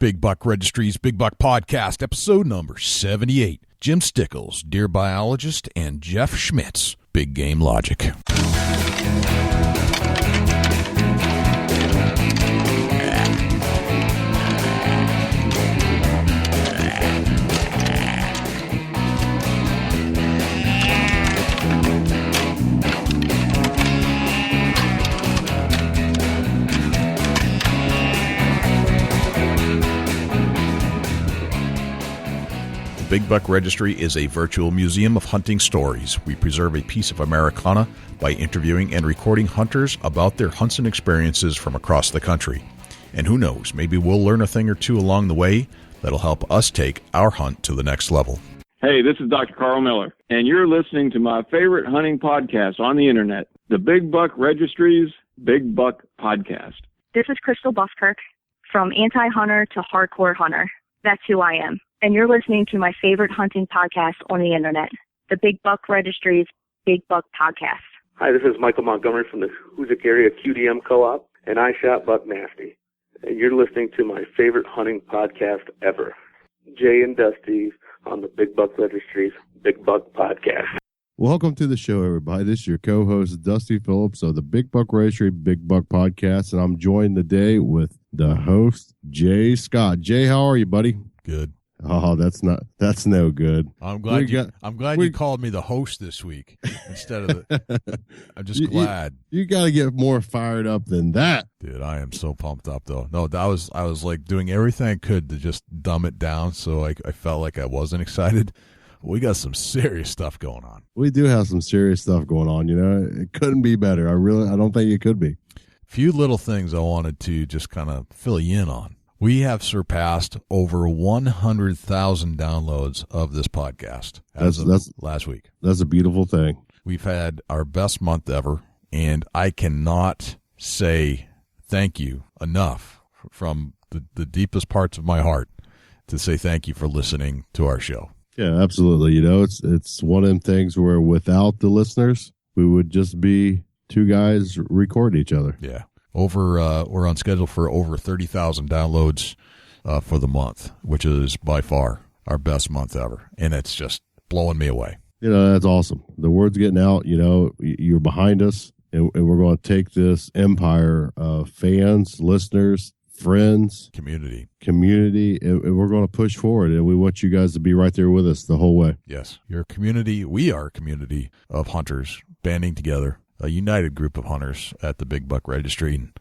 Big Buck Registry's Big Buck Podcast, episode number 78. Jim Stickles, Deer Biologist, and Jeff Schmitz, Big Game Logic. Big Buck Registry is a virtual museum of hunting stories. We preserve a piece of Americana by interviewing and recording hunters about their hunts and experiences from across the country. And who knows, maybe we'll learn a thing or two along the way that'll help us take our hunt to the next level. Hey, this is Dr. Karl Miller, and you're listening to my favorite hunting podcast on the internet, the Big Buck Registry's Big Buck Podcast. This is Crystal Buskirk, from anti-hunter to hardcore hunter. That's who I am. And you're listening to my favorite hunting podcast on the internet, the Big Buck Registry's Big Buck Podcast. Hi, this is Michael Montgomery from the Hoosick Area QDM Co-op, and I shot buck nasty. And you're listening to my favorite hunting podcast ever, Jay and Dusty's on the Big Buck Registry's Big Buck Podcast. Welcome to the show, everybody. This is your co-host, Dusty Phillips of the Big Buck Registry Big Buck Podcast, and I'm joined today with the host, Jay Scott. Jay, how are you, buddy? Good. Oh, that's no good. I'm glad you called me the host this week instead of I'm just glad. You got to get more fired up than that. Dude, I am so pumped up though. No, I was like doing everything I could to just dumb it down so I felt like I wasn't excited. We got some serious stuff going on. We do have some serious stuff going on, you know. It couldn't be better. I don't think it could be. Few little things I wanted to just kind of fill you in on. We have surpassed over 100,000 downloads of this podcast as of last week. That's a beautiful thing. We've had our best month ever, and I cannot say thank you enough from the deepest parts of my heart to say thank you for listening to our show. Yeah, absolutely. You know, it's one of them things where without the listeners, we would just be two guys recording each other. Yeah. We're on schedule for over 30,000 downloads for the month, which is by far our best month ever, and it's just blowing me away. You know, that's awesome. The word's getting out. You know, you're behind us, and we're going to take this empire of fans, listeners, friends, community, and we're going to push forward, and we want you guys to be right there with us the whole way. Yes, you're a community. We are a community of hunters banding together. A united group of hunters at the Big Buck Registry. And,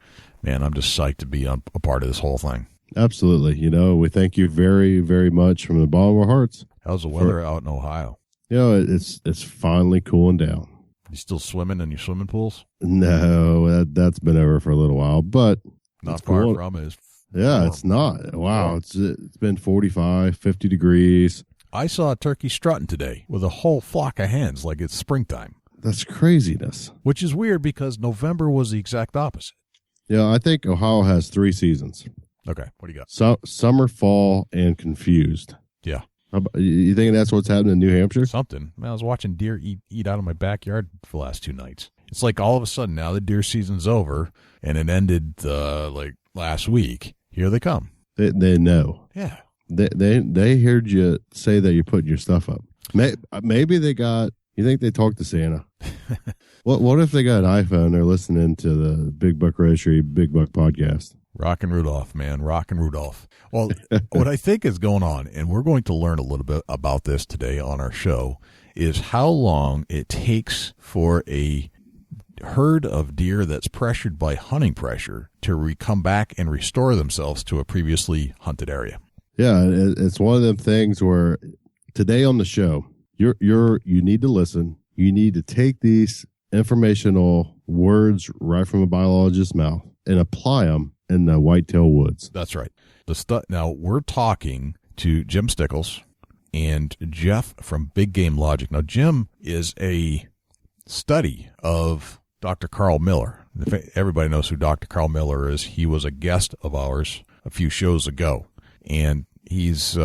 man, I'm just psyched to be a part of this whole thing. Absolutely. You know, we thank you very, very much from the bottom of our hearts. How's the weather out in Ohio? You know, it's finally cooling down. You still swimming in your swimming pools? No, that's been over for a little while, but not far from it. Yeah, it's not. Wow, it's been 45, 50 degrees. I saw a turkey strutting today with a whole flock of hens like it's springtime. That's craziness. Which is weird because November was the exact opposite. Yeah, I think Ohio has 3 seasons. Okay, what do you got? Summer, fall, and confused. Yeah. You think that's what's happening in New Hampshire? Something. Man, I was watching deer eat out of my backyard for the last 2 nights. It's like all of a sudden now the deer season's over and it ended like last week. Here they come. They know. Yeah. They heard you say that you're putting your stuff up. Maybe they got. You think they talked to Santa? What if they got an iPhone? They're listening to the Big Buck Registry, Big Buck Podcast. Rockin' Rudolph, man. Rockin' Rudolph. Well, what I think is going on, and we're going to learn a little bit about this today on our show, is how long it takes for a herd of deer that's pressured by hunting pressure to come back and restore themselves to a previously hunted area. Yeah, it's one of them things where today on the show, you need to listen. You need to take these informational words right from a biologist's mouth and apply them in the whitetail woods. That's right. Now we're talking to Jim Stickles and Jeff from Big Game Logic. Now Jim is a study of Dr. Karl Miller. Everybody knows who Dr. Karl Miller is. He was a guest of ours a few shows ago, and he's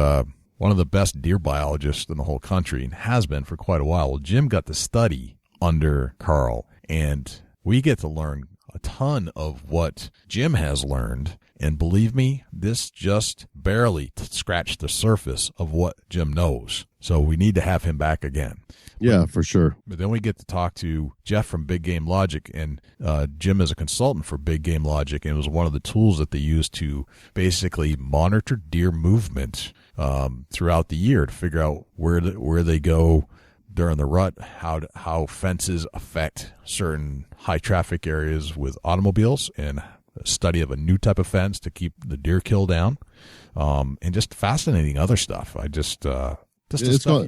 one of the best deer biologists in the whole country and has been for quite a while. Well, Jim got to study under Karl, and we get to learn a ton of what Jim has learned And believe me, this just barely scratched the surface of what Jim knows. So we need to have him back again. Yeah, for sure. But then we get to talk to Jeff from Big Game Logic, and Jim is a consultant for Big Game Logic, and it was one of the tools that they use to basically monitor deer movement throughout the year to figure out where they go during the rut, how fences affect certain high traffic areas with automobiles, and a study of a new type of fence to keep the deer kill down, and just fascinating other stuff.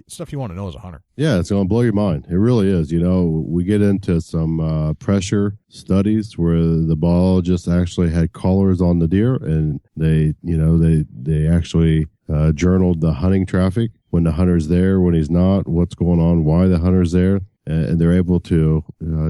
Stuff you want to know as a hunter. Yeah, it's going to blow your mind. It really is. We get into some pressure studies where the biologists actually had collars on the deer, and they actually journaled the hunting traffic, when the hunter's there, when he's not, what's going on, why the hunter's there, and they're able to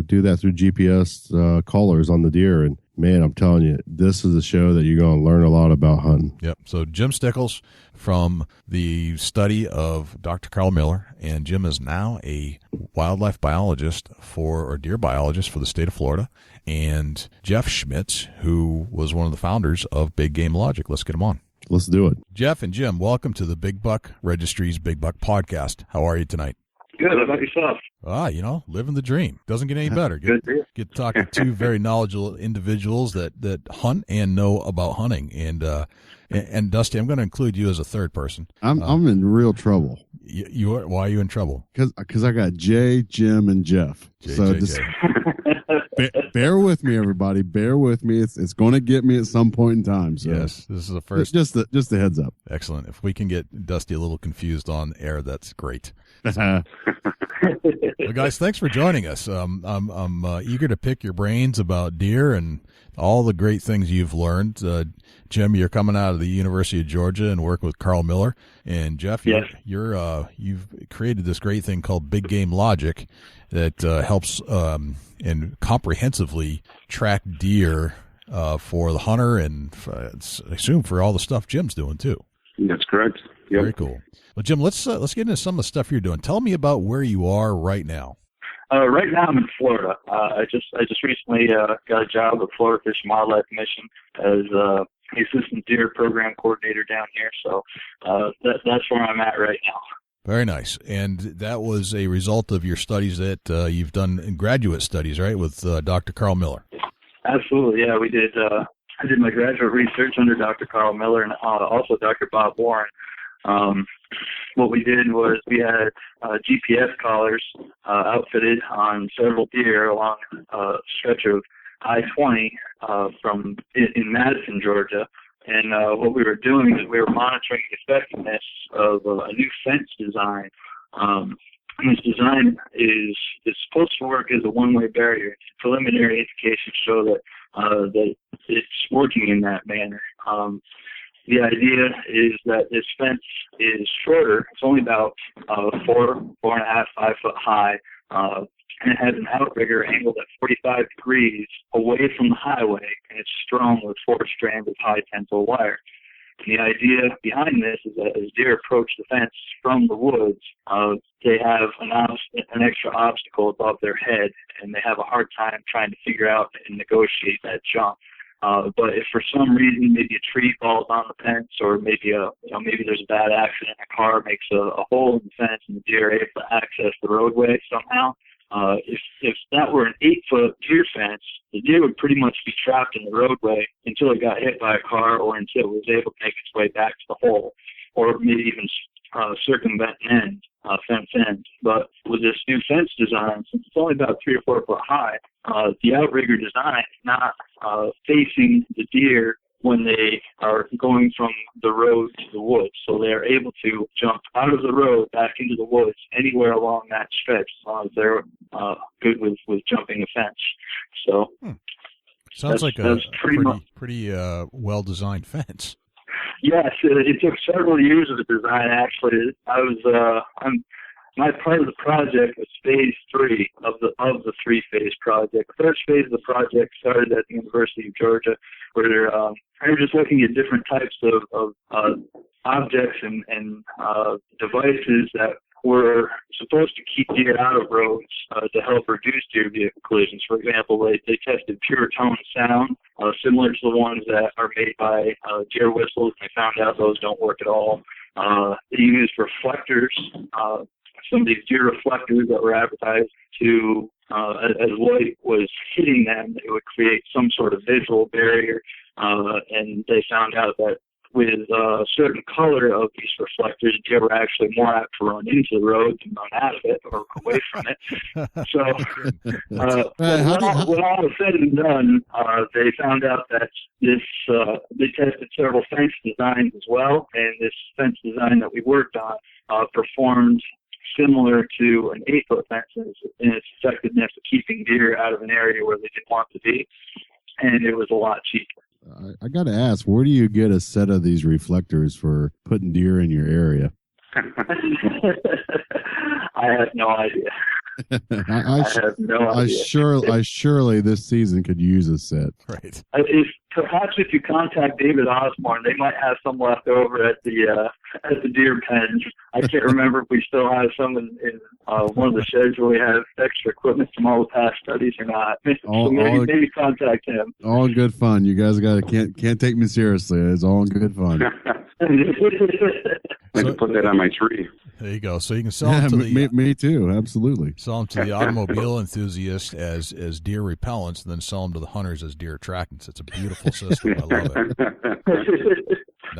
do that through GPS collars on the deer. And man, I'm telling you, this is a show that you're going to learn a lot about hunting. Yep. So Jim Stickles from the study of Dr. Karl Miller, and Jim is now a wildlife biologist or deer biologist for the state of Florida, and Jeff Schmitz, who was one of the founders of Big Game Logic. Let's get him on. Let's do it. Jeff and Jim, welcome to the Big Buck Registry's Big Buck Podcast. How are you tonight? Good. How about yourself? Living the dream. Doesn't get any better. Get talking to two very knowledgeable individuals that hunt and know about hunting. And Dusty, I'm going to include you as a third person. I'm in real trouble. You are? Why are you in trouble? Because I got Jay, Jim, and Jeff. Bear with me, everybody. Bear with me. It's going to get me at some point in time. So yes, this is the first. Just a heads up. Excellent. If we can get Dusty a little confused on air, that's great. Uh-huh. Well, guys, thanks for joining us. I'm eager to pick your brains about deer and all the great things you've learned. Jim, you're coming out of the University of Georgia and working with Karl Miller, and Jeff, yes. You've created this great thing called Big Game Logic that helps and comprehensively track deer for the hunter, and I assume for all the stuff Jim's doing too. That's correct. Yep. Very cool. Well, Jim, let's get into some of the stuff you're doing. Tell me about where you are right now. Right now I'm in Florida. I just recently got a job with Florida Fish and Wildlife Commission as the assistant deer program coordinator down here. So that's where I'm at right now. Very nice. And that was a result of your studies that you've done in graduate studies, right, with Dr. Karl Miller? Absolutely, yeah. We did. I did my graduate research under Dr. Karl Miller and also Dr. Bob Warren. What we did was we had GPS collars outfitted on several deer along a stretch of I-20 in Madison, Georgia. And what we were doing is we were monitoring the effectiveness of a new fence design. And this design is supposed to work as a one-way barrier. Preliminary indications show that it's working in that manner. The idea is that this fence is shorter. It's only about 4.5, 5 foot high, and it has an outrigger angled at 45 degrees away from the highway, and it's strung with 4 strands of high tensile wire. And the idea behind this is that as deer approach the fence from the woods, they have an extra obstacle above their head, and they have a hard time trying to figure out and negotiate that jump. But if for some reason maybe a tree falls on the fence, or maybe there's a bad accident, a car makes a hole in the fence, and the deer are able to access the roadway somehow, if that were an 8-foot deer fence, the deer would pretty much be trapped in the roadway until it got hit by a car, or until it was able to make its way back to the hole, or maybe even circumvent an fence end. But with this new fence design, since it's only about 3 or 4 foot high, the outrigger design is not facing the deer when they are going from the road to the woods. So they are able to jump out of the road back into the woods anywhere along that stretch, as long as they're good with jumping a fence. So sounds like a pretty well-designed fence. Yes, it took several years of the design. Actually, my part of the project was phase 3 of the 3-phase project. The first phase of the project started at the University of Georgia, where they were just looking at different types of objects and devices that were supposed to keep deer out of roads to help reduce deer vehicle collisions. For example, they tested pure tone sound, similar to the ones that are made by deer whistles. They found out those don't work at all. They used reflectors, some of these deer reflectors that were advertised to, as light was hitting them, it would create some sort of visual barrier. And they found out that with a certain color of these reflectors, deer were actually more apt to run into the road than run out of it or away from it. So when all was said and done, they found out that this they tested several fence designs as well, and this fence design that we worked on performed similar to an 8-foot fence in its effectiveness of keeping deer out of an area where they didn't want to be, and it was a lot cheaper. I got to ask, where do you get a set of these reflectors for putting deer in your area? I have no idea. I have no idea. I surely this season could use a set. Right. Perhaps if you contact David Osborne, they might have some left over at the deer pen. I can't remember if we still have some in one of the sheds where we have extra equipment from all the past studies or not. So maybe contact him. All in good fun. You guys can't take me seriously. It's all in good fun. I can put that on my tree. There you go. So you can sell them to me too. Absolutely. Sell them to the automobile enthusiasts as deer repellents, and then sell them to the hunters as deer attractants. It's a beautiful system. I love it. Nice.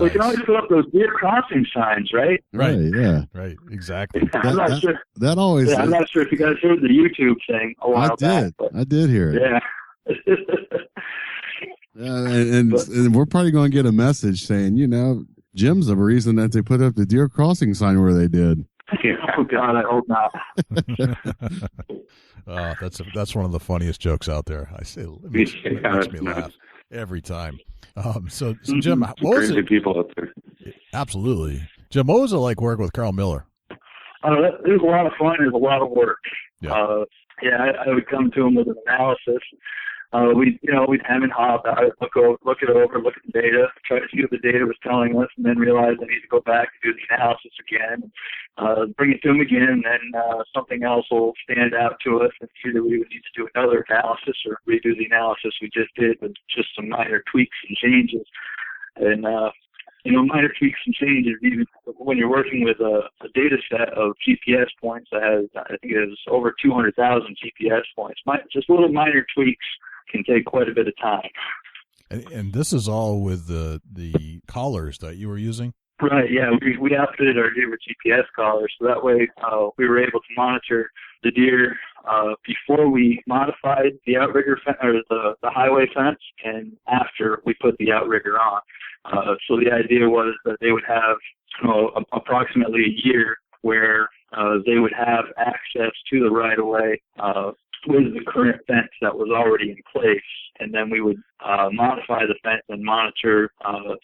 We can always put up those deer crossing signs, right? Right. Yeah. Right. Exactly. I'm not sure. That always. Yeah, I'm not sure if you guys heard the YouTube thing a while back. I did hear it. Yeah. And we're probably going to get a message saying, Jim's the reason that they put up the deer crossing sign where they did. Oh God, I hope not. That's one of the funniest jokes out there. I say it makes me laugh every time. So Jim, what was it? People out there. Absolutely, Jim. What was it like working with Karl Miller? It was a lot of fun. It was a lot of work. Yeah. I would come to him with an analysis. We'd hem and haw about it, look it over, look at the data, try to see what the data was telling us, and then realize I need to go back and do the analysis again, bring it to him again, and then something else will stand out to us, and either we would need to do another analysis or redo the analysis we just did with just some minor tweaks and changes. And minor tweaks and changes, even when you're working with a data set of GPS points that has, I think it is over 200,000 GPS points, just little minor tweaks can take quite a bit of time. And this is all with the collars that you were using? Right, yeah. We outfitted our deer with GPS collars, so that way we were able to monitor the deer before we modified the outrigger or the highway fence, and after we put the outrigger on. So the idea was that they would have approximately a year where they would have access to the right-of-way with the current fence that was already in place, and then we would modify the fence and monitor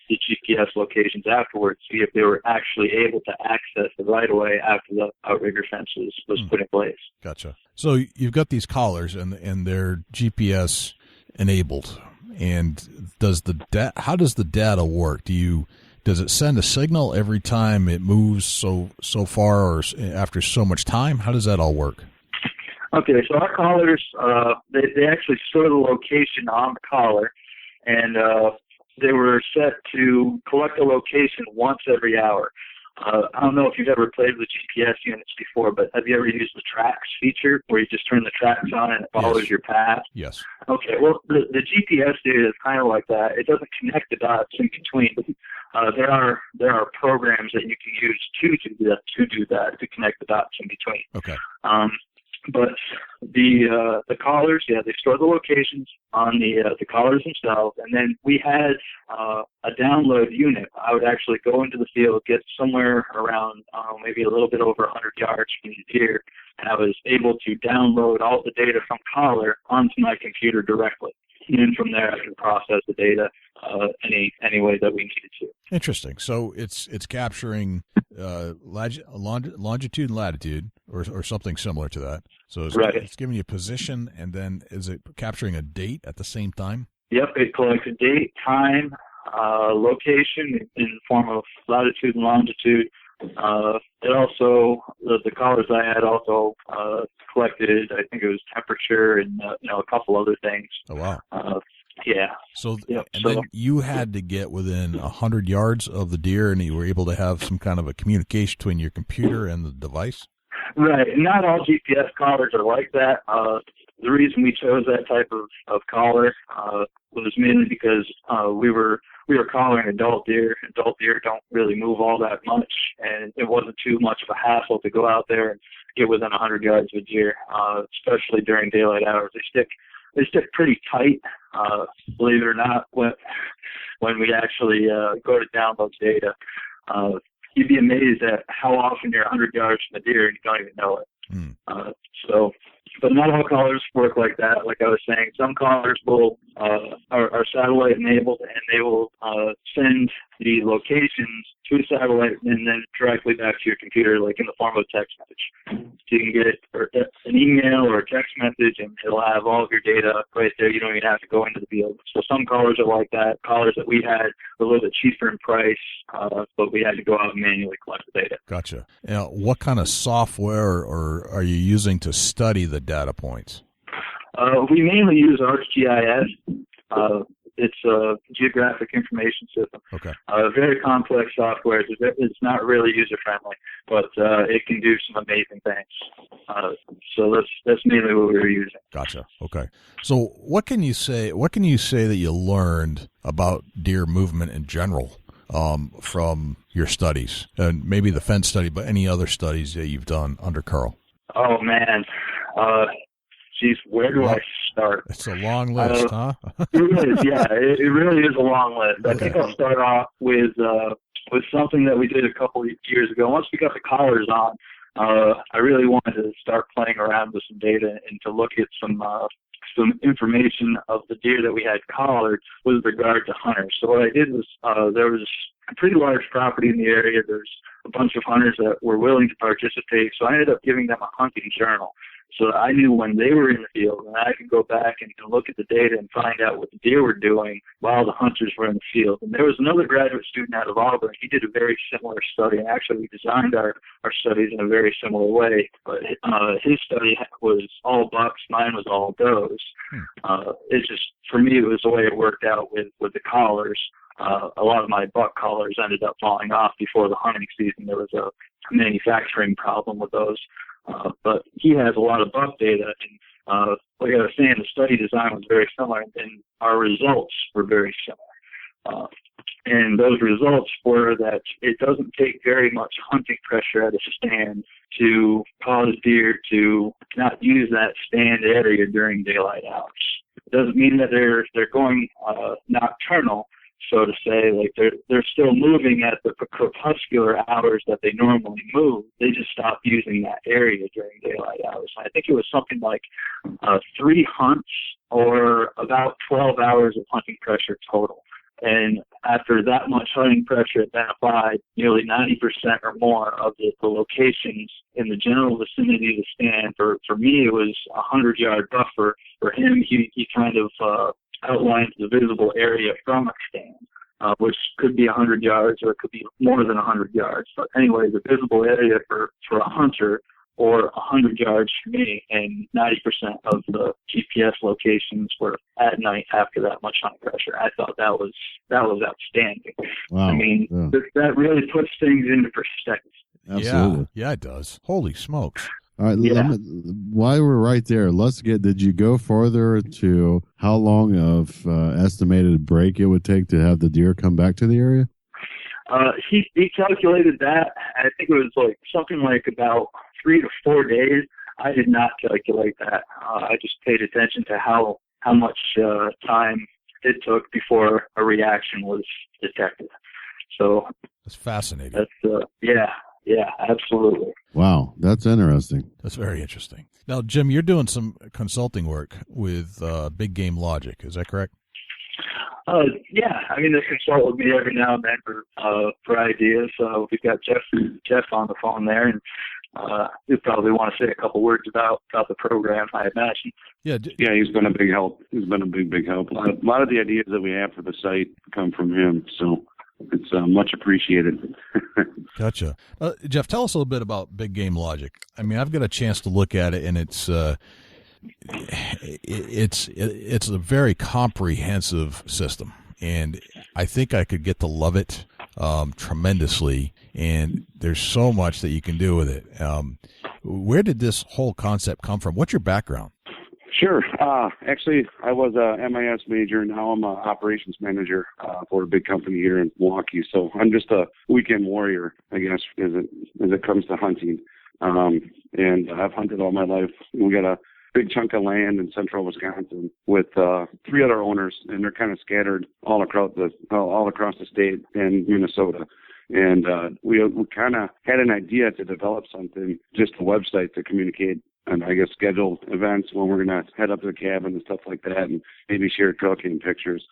the GPS locations afterwards, see if they were actually able to access the right-of-way after the outrigger fence was put in place. Gotcha. So you've got these collars, and they're GPS enabled. And how does the data work? Does it send a signal every time it moves so far or after so much time? How does that all work? Okay, so our collars, they actually store the location on the collar, and they were set to collect a location once every hour. I don't know if you've ever played with GPS units before, but have you ever used the tracks feature where you just turn the tracks on and it follows your path? Yes. Okay, well, the GPS data is kind of like that. It doesn't connect the dots in between. There are programs that you can use to do that, to connect the dots in between. Okay. But the collars, they store the locations on the collars themselves, and then we had a download unit. I would actually go into the field, get somewhere around maybe a little bit over 100 yards from the deer, and I was able to download all the data from collar onto my computer directly. And then from there, I can process the data any way that we needed to. Interesting. So it's capturing longitude and latitude, or something similar to that. So it's giving you position, and then is it capturing a date at the same time? Yep, it collects a date, time, location in the form of latitude and longitude, It also, the collars I had also collected, I think it was temperature and, a couple other things. Oh, wow. Yeah. So, then you had to get within 100 yards of the deer, and you were able to have some kind of a communication between your computer and the device? Right. Not all GPS collars are like that. The reason we chose that type of collar was mainly because we were collaring adult deer. Adult deer don't really move all that much, and it wasn't too much of a hassle to go out there and get within 100 yards of a deer, especially during daylight hours. They stick pretty tight, believe it or not, when we actually go to download data. You'd be amazed at how often you're 100 yards from the deer and you don't even know it. But not all collars work like that. Like I was saying, some collars are satellite enabled, and they will send the locations to a satellite and then directly back to your computer, like in the form of a text message. So you can get an email or a text message, and it'll have all of your data right there. You don't even have to go into the field. So some collars are like that. Collars that we had were a little bit cheaper in price, but we had to go out and manually collect the data. Gotcha. Now, what kind of software or are you using to study the data points? We mainly use ArcGIS. It's a geographic information system. Okay. Very complex software. It's not really user-friendly, but it can do some amazing things. So that's mainly what we were using. Gotcha. Okay. So what can you say that you learned about deer movement in general from your studies? And maybe the fence study, but any other studies that you've done under Karl? Oh, man. Geez, where do I start? It's a long list, huh? It is, yeah. It really is a long list. I think I'll start off with something that we did a couple of years ago. Once we got the collars on, I really wanted to start playing around with some data and to look at some information of the deer that we had collared with regard to hunters. So what I did was there was a pretty large property in the area. There's a bunch of hunters that were willing to participate. So I ended up giving them a hunting journal. So I knew when they were in the field, and I could go back and look at the data and find out what the deer were doing while the hunters were in the field. And there was another graduate student out of Auburn. He did a very similar study. And actually, we designed our studies in a very similar way. But his study was all bucks. Mine was all does. It just, for me, it was the way it worked out with the collars. A lot of my buck collars ended up falling off before the hunting season. There was a manufacturing problem with those. But he has a lot of buck data, and like I was saying, the study design was very similar, and our results were very similar. And those results were that it doesn't take very much hunting pressure at a stand to cause deer to not use that stand area during daylight hours. It doesn't mean that they're going nocturnal, so to say, like they're still moving at the crepuscular hours that they normally move. They just stop using that area during daylight hours. I think it was something like 3 hunts or about 12 hours of hunting pressure total. And after that much hunting pressure had been applied, nearly 90% or more of the locations in the general vicinity of the stand, for me it was a 100-yard buffer. For him, he kind of outlines the visible area from a stand, which could be 100 yards or it could be more than 100 yards. But anyway, the visible area for a hunter or 100 yards for me, and 90% of the GPS locations were at night after that much hunting pressure. I thought that was outstanding. Wow. I mean, that really puts things into perspective. Absolutely. Yeah, it does. Holy smokes. All right, while we're right there, did you go further to how long of estimated break it would take to have the deer come back to the area? He calculated that. I think it was like something like about 3 to 4 days. I did not calculate that. I just paid attention to how much time it took before a reaction was detected. So that's fascinating. That's yeah, absolutely. Wow, that's interesting. That's very interesting. Now, Jim, you're doing some consulting work with Big Game Logic. Is that correct? Yeah, I mean, they consult with me every now and then for ideas. We've got Jeff on the phone there, and you probably want to say a couple words about the program, I imagine. Yeah, he's been a big help. He's been a big help. A lot of the ideas that we have for the site come from him. So it's much appreciated. Gotcha. Jeff, tell us a little bit about Big Game Logic. I mean, I've got a chance to look at it, and it's a very comprehensive system, and I think I could get to love it tremendously. And there's so much that you can do with it. Where did this whole concept come from? What's your background? Sure. Actually, I was a MIS major. Now I'm an operations manager for a big company here in Milwaukee. So I'm just a weekend warrior, I guess, as it comes to hunting. And I've hunted all my life. We got a big chunk of land in central Wisconsin with 3 other owners, and they're kind of scattered all across the state and Minnesota. And we kind of had an idea to develop something, just a website to communicate and I guess schedule events when we're going to head up to the cabin and stuff like that, and maybe share trail cam pictures,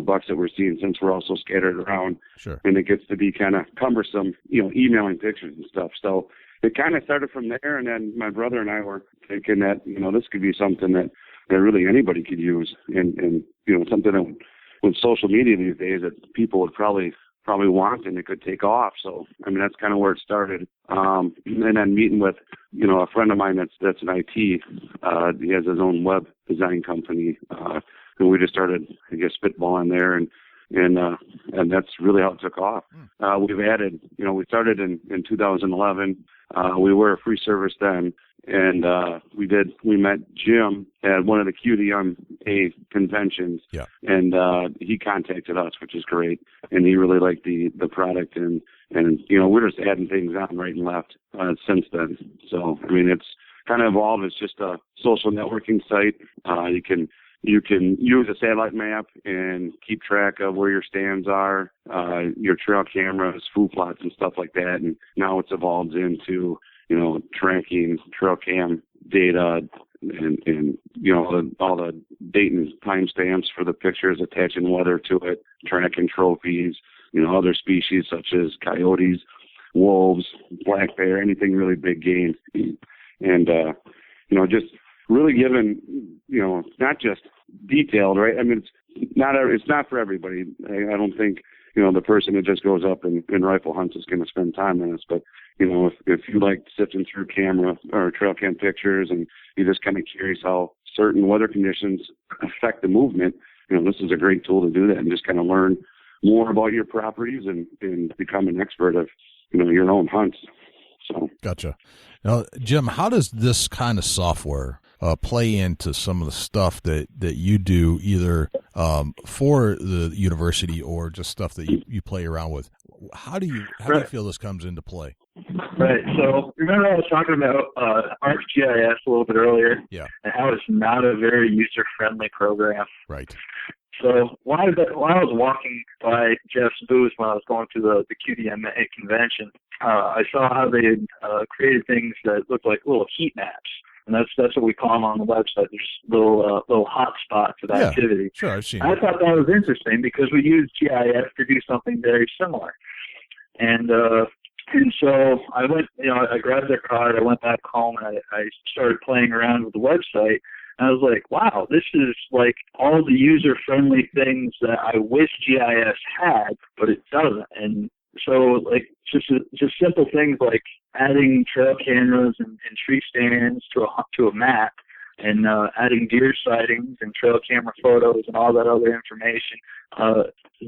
bucks that we're seeing, since we're also scattered around. Sure. And it gets to be kind of cumbersome, emailing pictures and stuff. So it kind of started from there, and then my brother and I were thinking that, this could be something that really anybody could use, and something that with social media these days that people would probably want and it could take off. So, I mean, that's kind of where it started. And then meeting with, a friend of mine that's in IT, he has his own web design company. And we just started, I guess, spitballing there, and that's really how it took off. We've added, we started in 2011. We were a free service then, and we met Jim at one of the QDMA conventions. Yeah. And he contacted us, which is great, and he really liked the product, and we're just adding things on right and left since then. So, I mean, it's kind of evolved. It's just a social networking site. You can use a satellite map and keep track of where your stands are, your trail cameras, food plots, and stuff like that. And now it's evolved into, tracking trail cam data and all the date and time stamps for the pictures, attaching weather to it, tracking trophies, other species such as coyotes, wolves, black bear, anything really big game. And, just really given, not just detailed, right? I mean, it's not for everybody. I don't think, the person that just goes up and rifle hunts is going to spend time on this. But, if you like sifting through camera or trail cam pictures, and you're just kind of curious how certain weather conditions affect the movement, this is a great tool to do that and just kind of learn more about your properties and become an expert of, your own hunts. So. Gotcha. Now, Jim, how does this kind of software play into some of the stuff that you do, either for the university or just stuff that you play around with? How do you feel this comes into play? Right. So remember I was talking about ArcGIS a little bit earlier? Yeah. And how it's not a very user-friendly program. Right. So while I was walking by Jeff's booth when I was going to the QDMA convention, I saw how they had created things that looked like little heat maps. And that's what we call them on the website. There's little hot spots of activity. Sure, I've seen I thought that was interesting because we use GIS to do something very similar. And so I went, I grabbed their card, I went back home, and I started playing around with the website. And I was like, wow, this is like all the user-friendly things that I wish GIS had, but it doesn't. And so, like, just simple things like adding trail cameras and tree stands to a map, and adding deer sightings and trail camera photos and all that other information.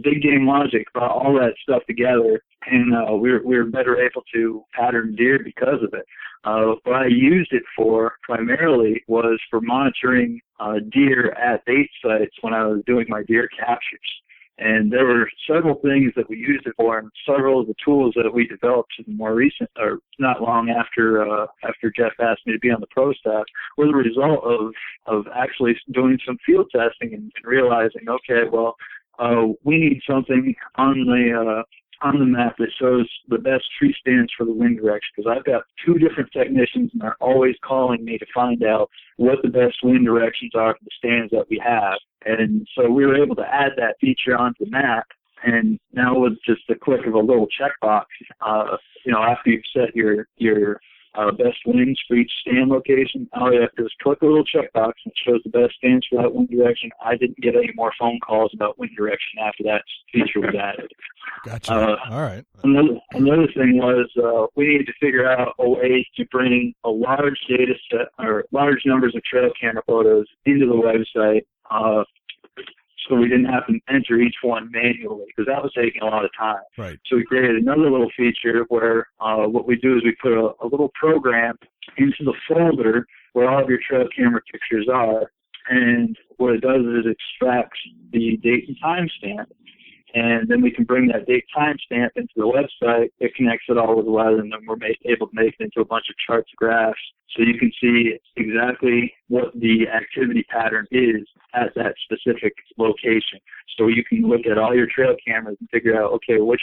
Big Game Logic brought all that stuff together, and we were better able to pattern deer because of it. What I used it for primarily was for monitoring deer at bait sites when I was doing my deer captures. And there were several things that we used it for, and several of the tools that we developed in more recent, or not long after Jeff asked me to be on the pro staff, were the result of actually doing some field testing and realizing, okay, well, we need something on the map that shows the best tree stands for the wind direction, because I've got 2 different technicians and they're always calling me to find out what the best wind directions are for the stands that we have. And so we were able to add that feature onto the map, and now with just the click of a little checkbox, after you've set your best winds for each stand location. All you have to do is click a little checkbox and it shows the best stands for that wind direction. I didn't get any more phone calls about wind direction after that feature was added. Gotcha. All right. Another thing was we needed to figure out a way to bring a large data set or large numbers of trail camera photos into the website so we didn't have to enter each one manually because that was taking a lot of time. Right. So we created another little feature where what we do is we put a little program into the folder where all of your trail camera pictures are, and what it does is it extracts the date and time stamp. And then we can bring that date timestamp into the website. It connects it all with the weather, and then we're able to make it into a bunch of charts, graphs, so you can see exactly what the activity pattern is at that specific location. So you can look at all your trail cameras and figure out, okay, which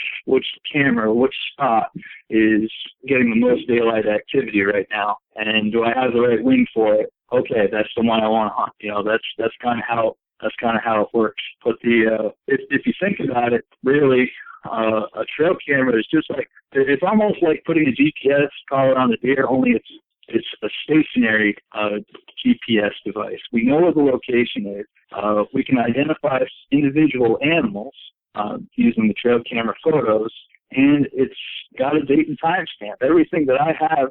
camera, which spot is getting the most daylight activity right now, and do I have the right wind for it? Okay, that's the one I want to hunt. You know, that's kind of how. That's kind of how it works. But if you think about it, really, a trail camera is just like, it's almost like putting a GPS collar on the deer, only it's a stationary GPS device. We know where the location is. We can identify individual animals using the trail camera photos, and it's got a date and time stamp. Everything that I have,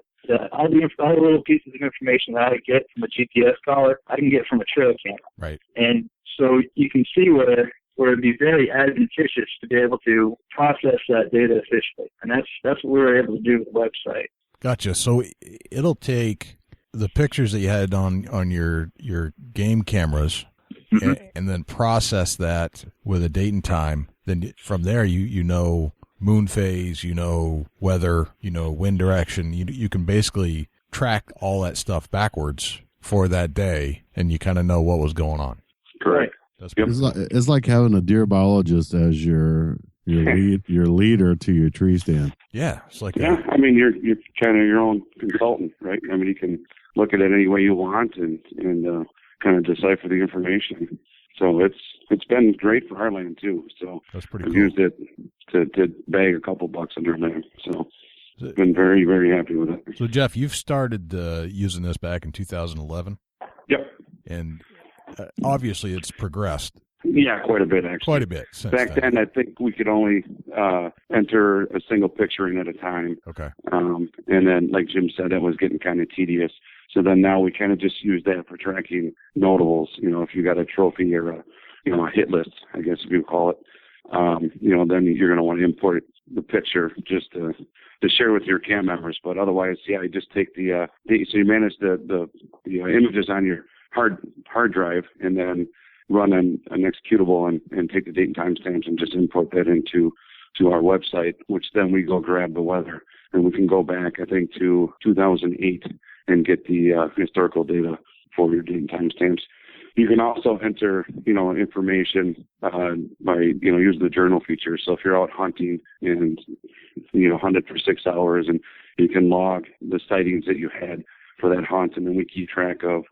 all the little pieces of information that I get from a GPS collar, I can get from a trail camera. Right. And so you can see where it'd be very advantageous to be able to process that data efficiently. And that's what we were able to do with the website. Gotcha. So it'll take the pictures that you had on your game cameras and then process that with a date and time. Then from there, you know moon phase, you know weather, you know wind direction. You can basically track all that stuff backwards for that day, and you kind of know what was going on. Correct. It's like having a deer biologist as your leader to your tree stand. Yeah, it's like I mean, you're kind of your own consultant, right? I mean, you can look at it any way you want and kind of decipher the information. So it's been great for our land too. So that's pretty I've cool. used it to bag a couple bucks under there. So I've been very, very happy with it. So Jeff, you've started using this back in 2011. Yep. And obviously it's progressed. Yeah, quite a bit actually. Quite a bit. Back then, I think we could only enter a single picture in at a time. Okay. And then, like Jim said, that was getting kind of tedious. So then now we kind of just use that for tracking notables. You know, if you got a trophy or a hit list, I guess if you call it, then you're going to want to import the picture just to share with your cam members. But otherwise, you just take so you manage the images on your hard drive and then run an executable and take the date and timestamps and just import that into our website, which then we go grab the weather and we can go back, I think, to 2008 and get the historical data for your date and timestamps. You can also enter, information by, use the journal feature. So if you're out hunting and, hunted for 6 hours and you can log the sightings that you had for that hunt, and then we keep track of,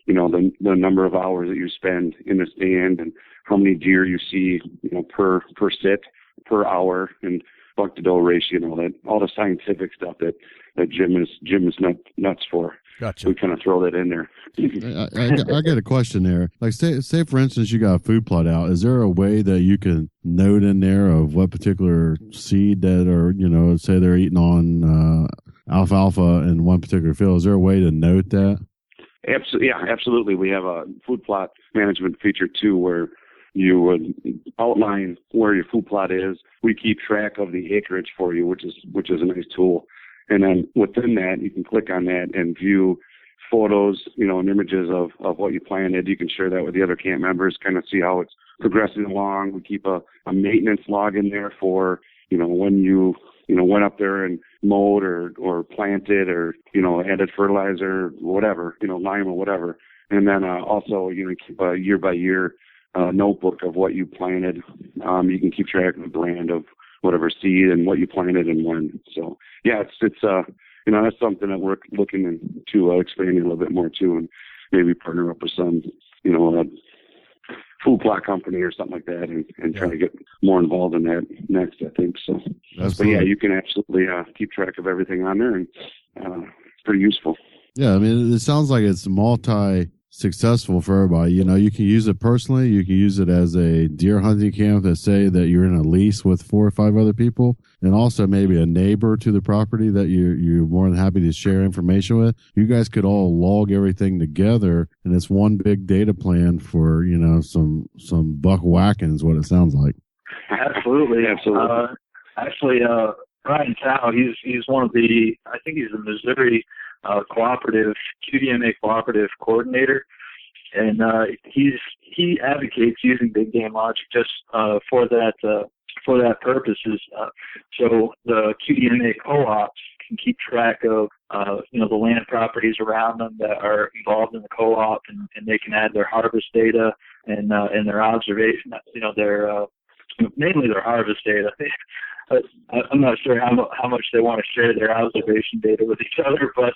the number of hours that you spend in the stand and how many deer you see, per sit, per hour, and buck to doe ratio and all the scientific stuff that Jim is nuts for. Gotcha. We kind of throw that in there. I got a question there. Like, say for instance, you got a food plot out. Is there a way that you can note in there of what particular seed that, or say they're eating on alfalfa in one particular field? Is there a way to note that? Absolutely. We have a food plot management feature too, where you would outline where your food plot is. We keep track of the acreage for you, which is a nice tool. And then within that, you can click on that and view photos, and images of what you planted. You can share that with the other camp members, kind of see how it's progressing along. We keep a maintenance log in there for, when you went up there and mowed or planted or, added fertilizer, whatever, lime or whatever. And then also, keep a year by year notebook of what you planted. You can keep track of the brand of whatever seed and what you planted and when. So yeah, it's that's something that we're looking into expanding a little bit more too, and maybe partner up with some, food plot company or something like that, and try to get more involved in that next, I think. So, but yeah, you can absolutely keep track of everything on there, and pretty useful. Yeah, I mean, it sounds like it's multi-successful for everybody. You know, you can use it personally. You can use it as a deer hunting camp that say that you're in a lease with 4 or 5 other people, and also maybe a neighbor to the property that you're more than happy to share information with. You guys could all log everything together, and it's one big data plan for, you know, some buck whacking is what it sounds like. Absolutely. Actually, Ryan Tao, he's one of the, I think he's the Missouri cooperative, QDMA cooperative coordinator, and he advocates using Big Game Logic just for that purposes. So the QDMA co-ops can keep track of the land properties around them that are involved in the co-op, and they can add their harvest data and their observation, mainly their harvest data. I'm not sure how much they want to share their observation data with each other, but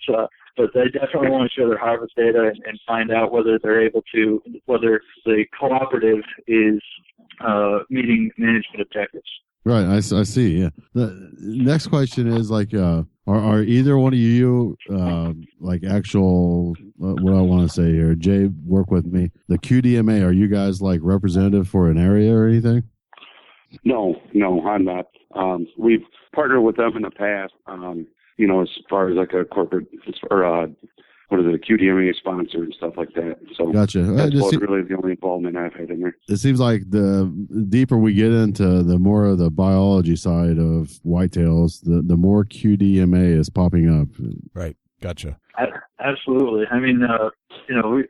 they definitely want to share their harvest data and find out whether the cooperative is meeting management objectives. Right, I see. Yeah. The next question is like, are either one of you like actual what I want to say here? Jay, work with me. The QDMA, are you guys like representative for an area or anything? No, I'm not. We've partnered with them in the past, as far as like a corporate or a QDMA sponsor and stuff like that. So gotcha. That's really the only involvement I've had in there. It seems like the deeper we get into the more of the biology side of whitetails, the more QDMA is popping up. Right. Gotcha. Absolutely. I mean,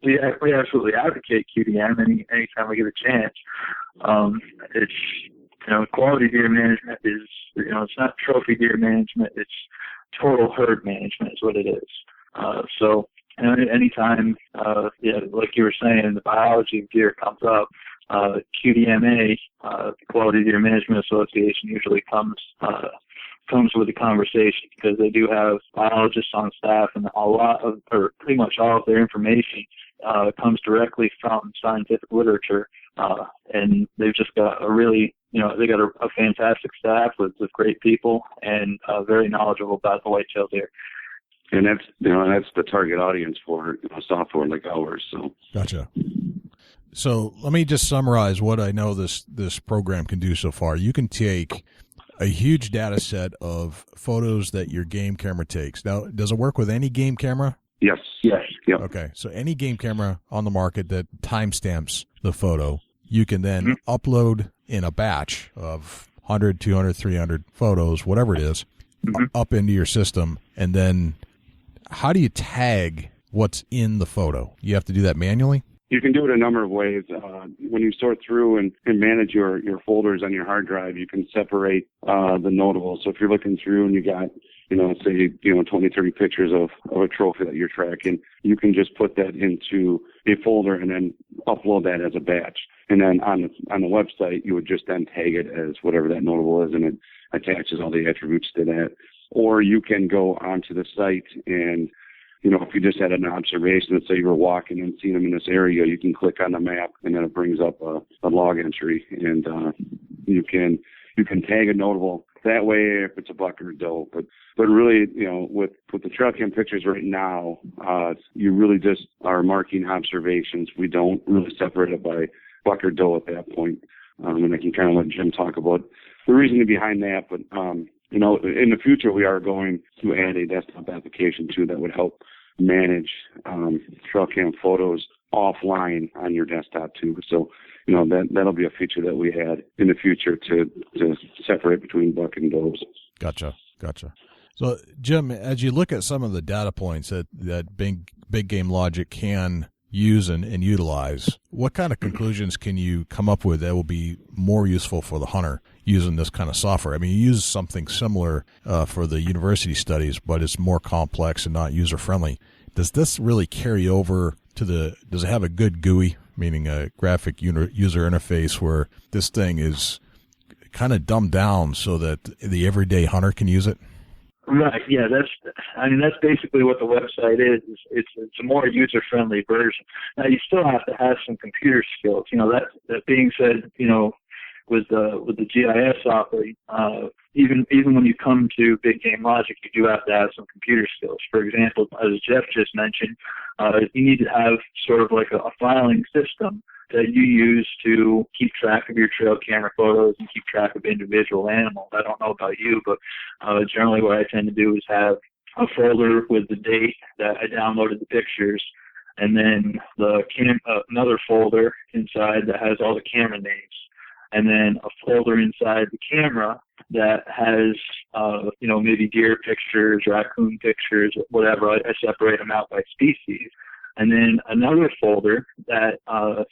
we absolutely advocate QDM anytime we get a chance. It's, quality deer management is, it's not trophy deer management. It's total herd management is what it is. So anytime, like you were saying, the biology of deer comes up, QDMA, the Quality Deer Management Association, usually comes with a conversation because they do have biologists on staff, and pretty much all of their information comes directly from scientific literature, and they've just got they got a fantastic staff with great people and very knowledgeable about the whitetail deer. And that's the target audience for software like ours. So gotcha. So let me just summarize what I know this program can do so far. You can take a huge data set of photos that your game camera takes. Now, does it work with any game camera? Yes. Yep. Okay, so any game camera on the market that timestamps the photo, you can then upload in a batch of 100, 200, 300 photos, whatever it is, up into your system. And then how do you tag what's in the photo? You have to do that manually? You can do it a number of ways. When you sort through and manage your folders on your hard drive, you can separate the notables. So if you're looking through and you got, say, 20, 30 pictures of a trophy that you're tracking, you can just put that into a folder and then upload that as a batch. And then on the website, you would just then tag it as whatever that notable is, and it attaches all the attributes to that. Or you can go onto the site and, if you just had an observation, let's say you were walking and seen them in this area, you can click on the map and then it brings up a log entry, and you can tag a notable that way if it's a buck or a doe. But really, with the trail cam pictures right now, you really just are marking observations. We don't really separate it by buck or doe at that point. And I can kind of let Jim talk about the reasoning behind that. But in the future, we are going to add a desktop application too that would help manage trail cam photos offline on your desktop too. So, that'll be a feature that we add in the future to separate between buck and does. Gotcha. So, Jim, as you look at some of the data points that Big Game Logic can use and utilize, what kind of conclusions can you come up with that will be more useful for the hunter using this kind of software? I mean, you use something similar for the university studies, but it's more complex and not user-friendly. Does this really carry over to does it have a good GUI, meaning a graphic user interface, where this thing is kind of dumbed down so that the everyday hunter can use it? Right. Yeah. That's basically what the website is. It's a more user-friendly version. Now, you still have to have some computer skills. That being said, with the GIS software, even when you come to Big Game Logic, you do have to have some computer skills. For example, as Jeff just mentioned, you need to have sort of like a filing system that you use to keep track of your trail camera photos and keep track of individual animals. I don't know about you, but generally what I tend to do is have a folder with the date that I downloaded the pictures, and then another folder inside that has all the camera names, and then a folder inside the camera that has, maybe deer pictures, raccoon pictures, whatever. I separate them out by species. And then another folder that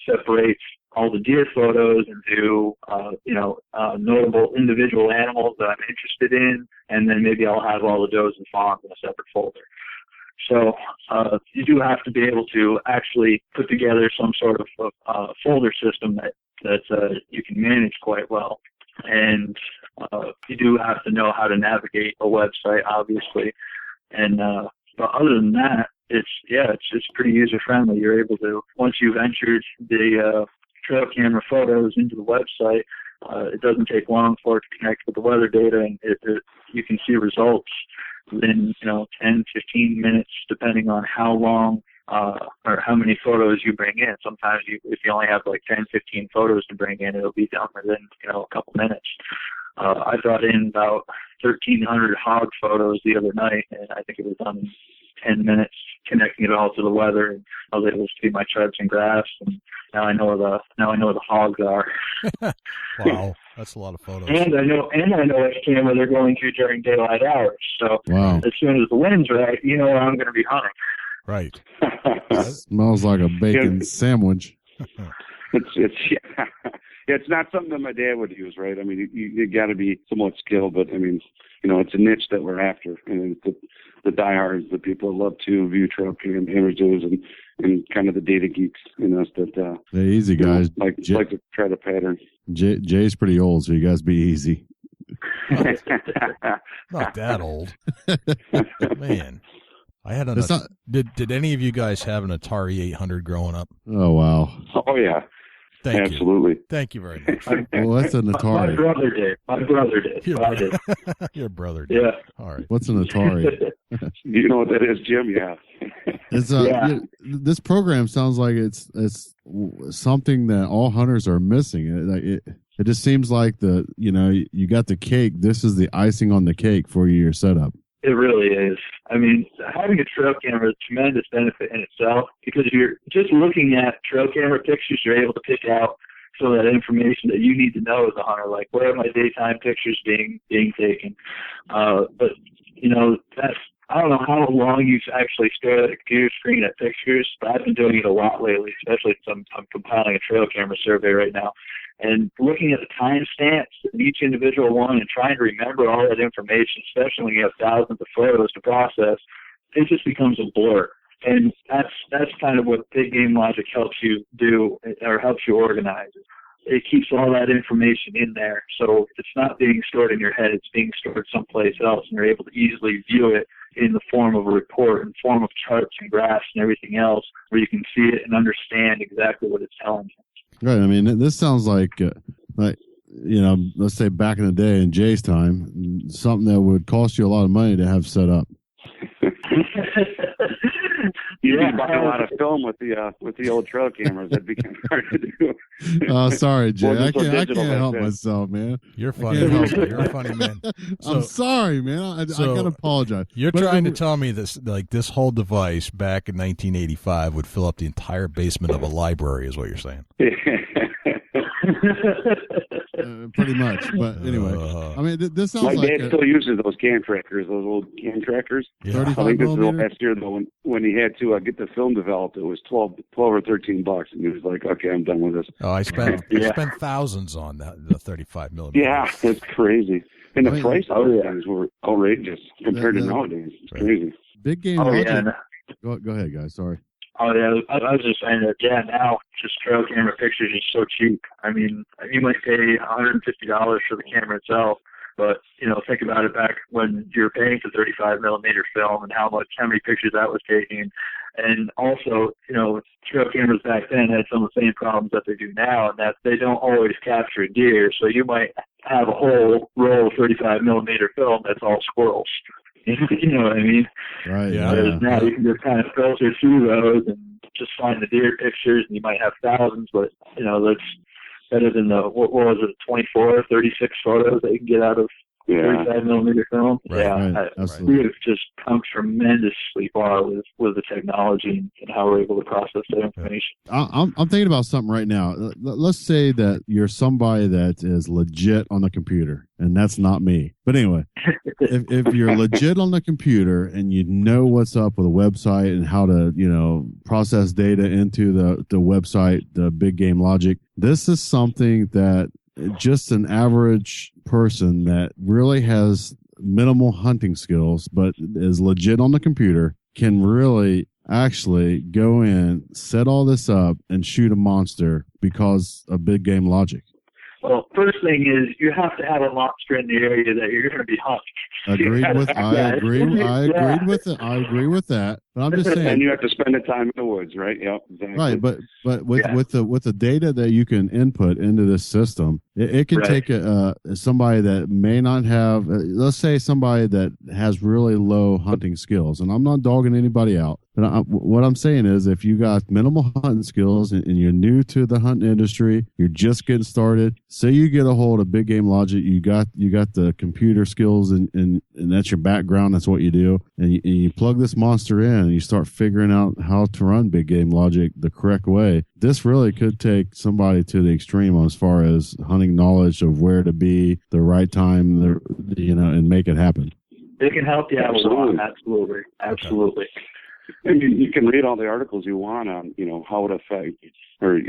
separates all the deer photos into, notable individual animals that I'm interested in, and then maybe I'll have all the does and fawns in a separate folder. So you do have to be able to actually put together some sort of folder system that you can manage quite well. And you do have to know how to navigate a website, obviously. And but other than that, it's pretty user friendly. You're able to, once you've entered the trail camera photos into the website, it doesn't take long for it to connect with the weather data, and you can see results within 10, 15 minutes, depending on how long or how many photos you bring in. Sometimes if you only have like 10, 15 photos to bring in, it'll be done within a couple minutes. I brought in about 1,300 hog photos the other night, and I think it was done in 10 minutes, connecting it all to the weather, and I was able to see my shrubs and grass, and now I know where the hogs are. Wow, that's a lot of photos. And I know which camera they're going to during daylight hours. So as soon as the wind's right, you know where I'm going to be hunting. Right. Smells like a bacon sandwich. It's not something that my dad would use, right? I mean, you got to be somewhat skilled, but I mean, it's a niche that we're after, and the diehards, the people that love to view trail cam images, and kind of the data geeks in us that hey, easy guys, like to try the pattern. Jay's pretty old, so you guys be easy. Not that old, man. I had did any of you guys have an Atari 800 growing up? Oh wow! Oh yeah. Absolutely. Thank you very much. Well, that's an Atari. My brother did. Your brother did. Yeah. All right. What's an Atari? You know what that is, Jim? Yeah. It's this program sounds like it's something that all hunters are missing. It just seems like you got the cake. This is the icing on the cake for your setup. It really is. I mean, having a trail camera is a tremendous benefit in itself, because you're just looking at trail camera pictures, you're able to pick out some of that information that you need to know as a hunter, like where are my daytime pictures being taken. But I don't know how long you actually stare at a computer screen at pictures, but I've been doing it a lot lately, especially since I'm compiling a trail camera survey right now. And looking at the timestamps in each individual one and trying to remember all that information, especially when you have thousands of photos to process, it just becomes a blur. And that's kind of what Big Game Logic helps you do, or helps you organize. It keeps all that information in there, so it's not being stored in your head, it's being stored someplace else, and you're able to easily view it in the form of a report, in the form of charts and graphs and everything else, where you can see it and understand exactly what it's telling you. Right. I mean, this sounds like let's say back in the day in Jay's time, something that would cost you a lot of money to have set up. You'd be buying a lot of film with the old trail cameras. That'd be kind of hard to do. Oh, sorry, Jay. I can't help myself, man. You're funny. You're a funny man. I'm sorry, man. I gotta apologize. You're trying to tell me this whole device back in 1985 would fill up the entire basement of a library, is what you're saying. Pretty much, but anyway, I mean, this sounds my like dad still uses those can trackers, those old can trackers. Yeah. I think this is the last year though, when he had to get the film developed, it was $12 or $13, and he was like, "Okay, I'm done with this." Oh, I spent thousands on the 35 millimeter. Yeah, it's crazy, and the price of things were outrageous compared to nowadays. It's crazy. Big Game Logic. Go ahead, guys. Sorry. Oh, yeah, I was just saying that, now just trail camera pictures is so cheap. I mean, you might pay $150 for the camera itself, But, think about it back when you were paying for 35 millimeter film and how many pictures that was taking. And also, trail cameras back then had some of the same problems that they do now, and that they don't always capture deer. So you might have a whole roll of 35 millimeter film that's all squirrels. You know what I mean? Right. Yeah. Whereas now you can just kind of filter through those and just find the deer pictures, and you might have thousands, but, that's better than what was it, 24, 36 photos that you can get out of 35 millimeter film. Right. We have just come tremendously far with the technology and how we're able to process that information. I'm thinking about something right now. Let's say that you're somebody that is legit on the computer, and that's not me. But anyway, if you're legit on the computer and you know what's up with a website and how to, process data into the website, the Big Game Logic, this is something that just an average person that really has minimal hunting skills but is legit on the computer can really actually go in, set all this up, and shoot a monster because of Big Game Logic. Well, first thing is you have to have a monster in the area that you're going to be hunting. I agree with that. But I'm just saying. And you have to spend the time in the woods, right? Yep. Exactly. Right, but with the data that you can input into this system, it can take somebody that may not have, let's say somebody that has really low hunting skills, and I'm not dogging anybody out. But what I'm saying is, if you got minimal hunting skills and you're new to the hunting industry, you're just getting started. Say you get a hold of Big Game Logic, you got the computer skills, and that's your background. That's what you do, and you plug this monster in, and you start figuring out how to run Big Game Logic the correct way. This really could take somebody to the extreme as far as hunting knowledge of where to be, the right time, and make it happen. It can help you out a lot. Absolutely. And you can read all the articles you want on, how it affects, or,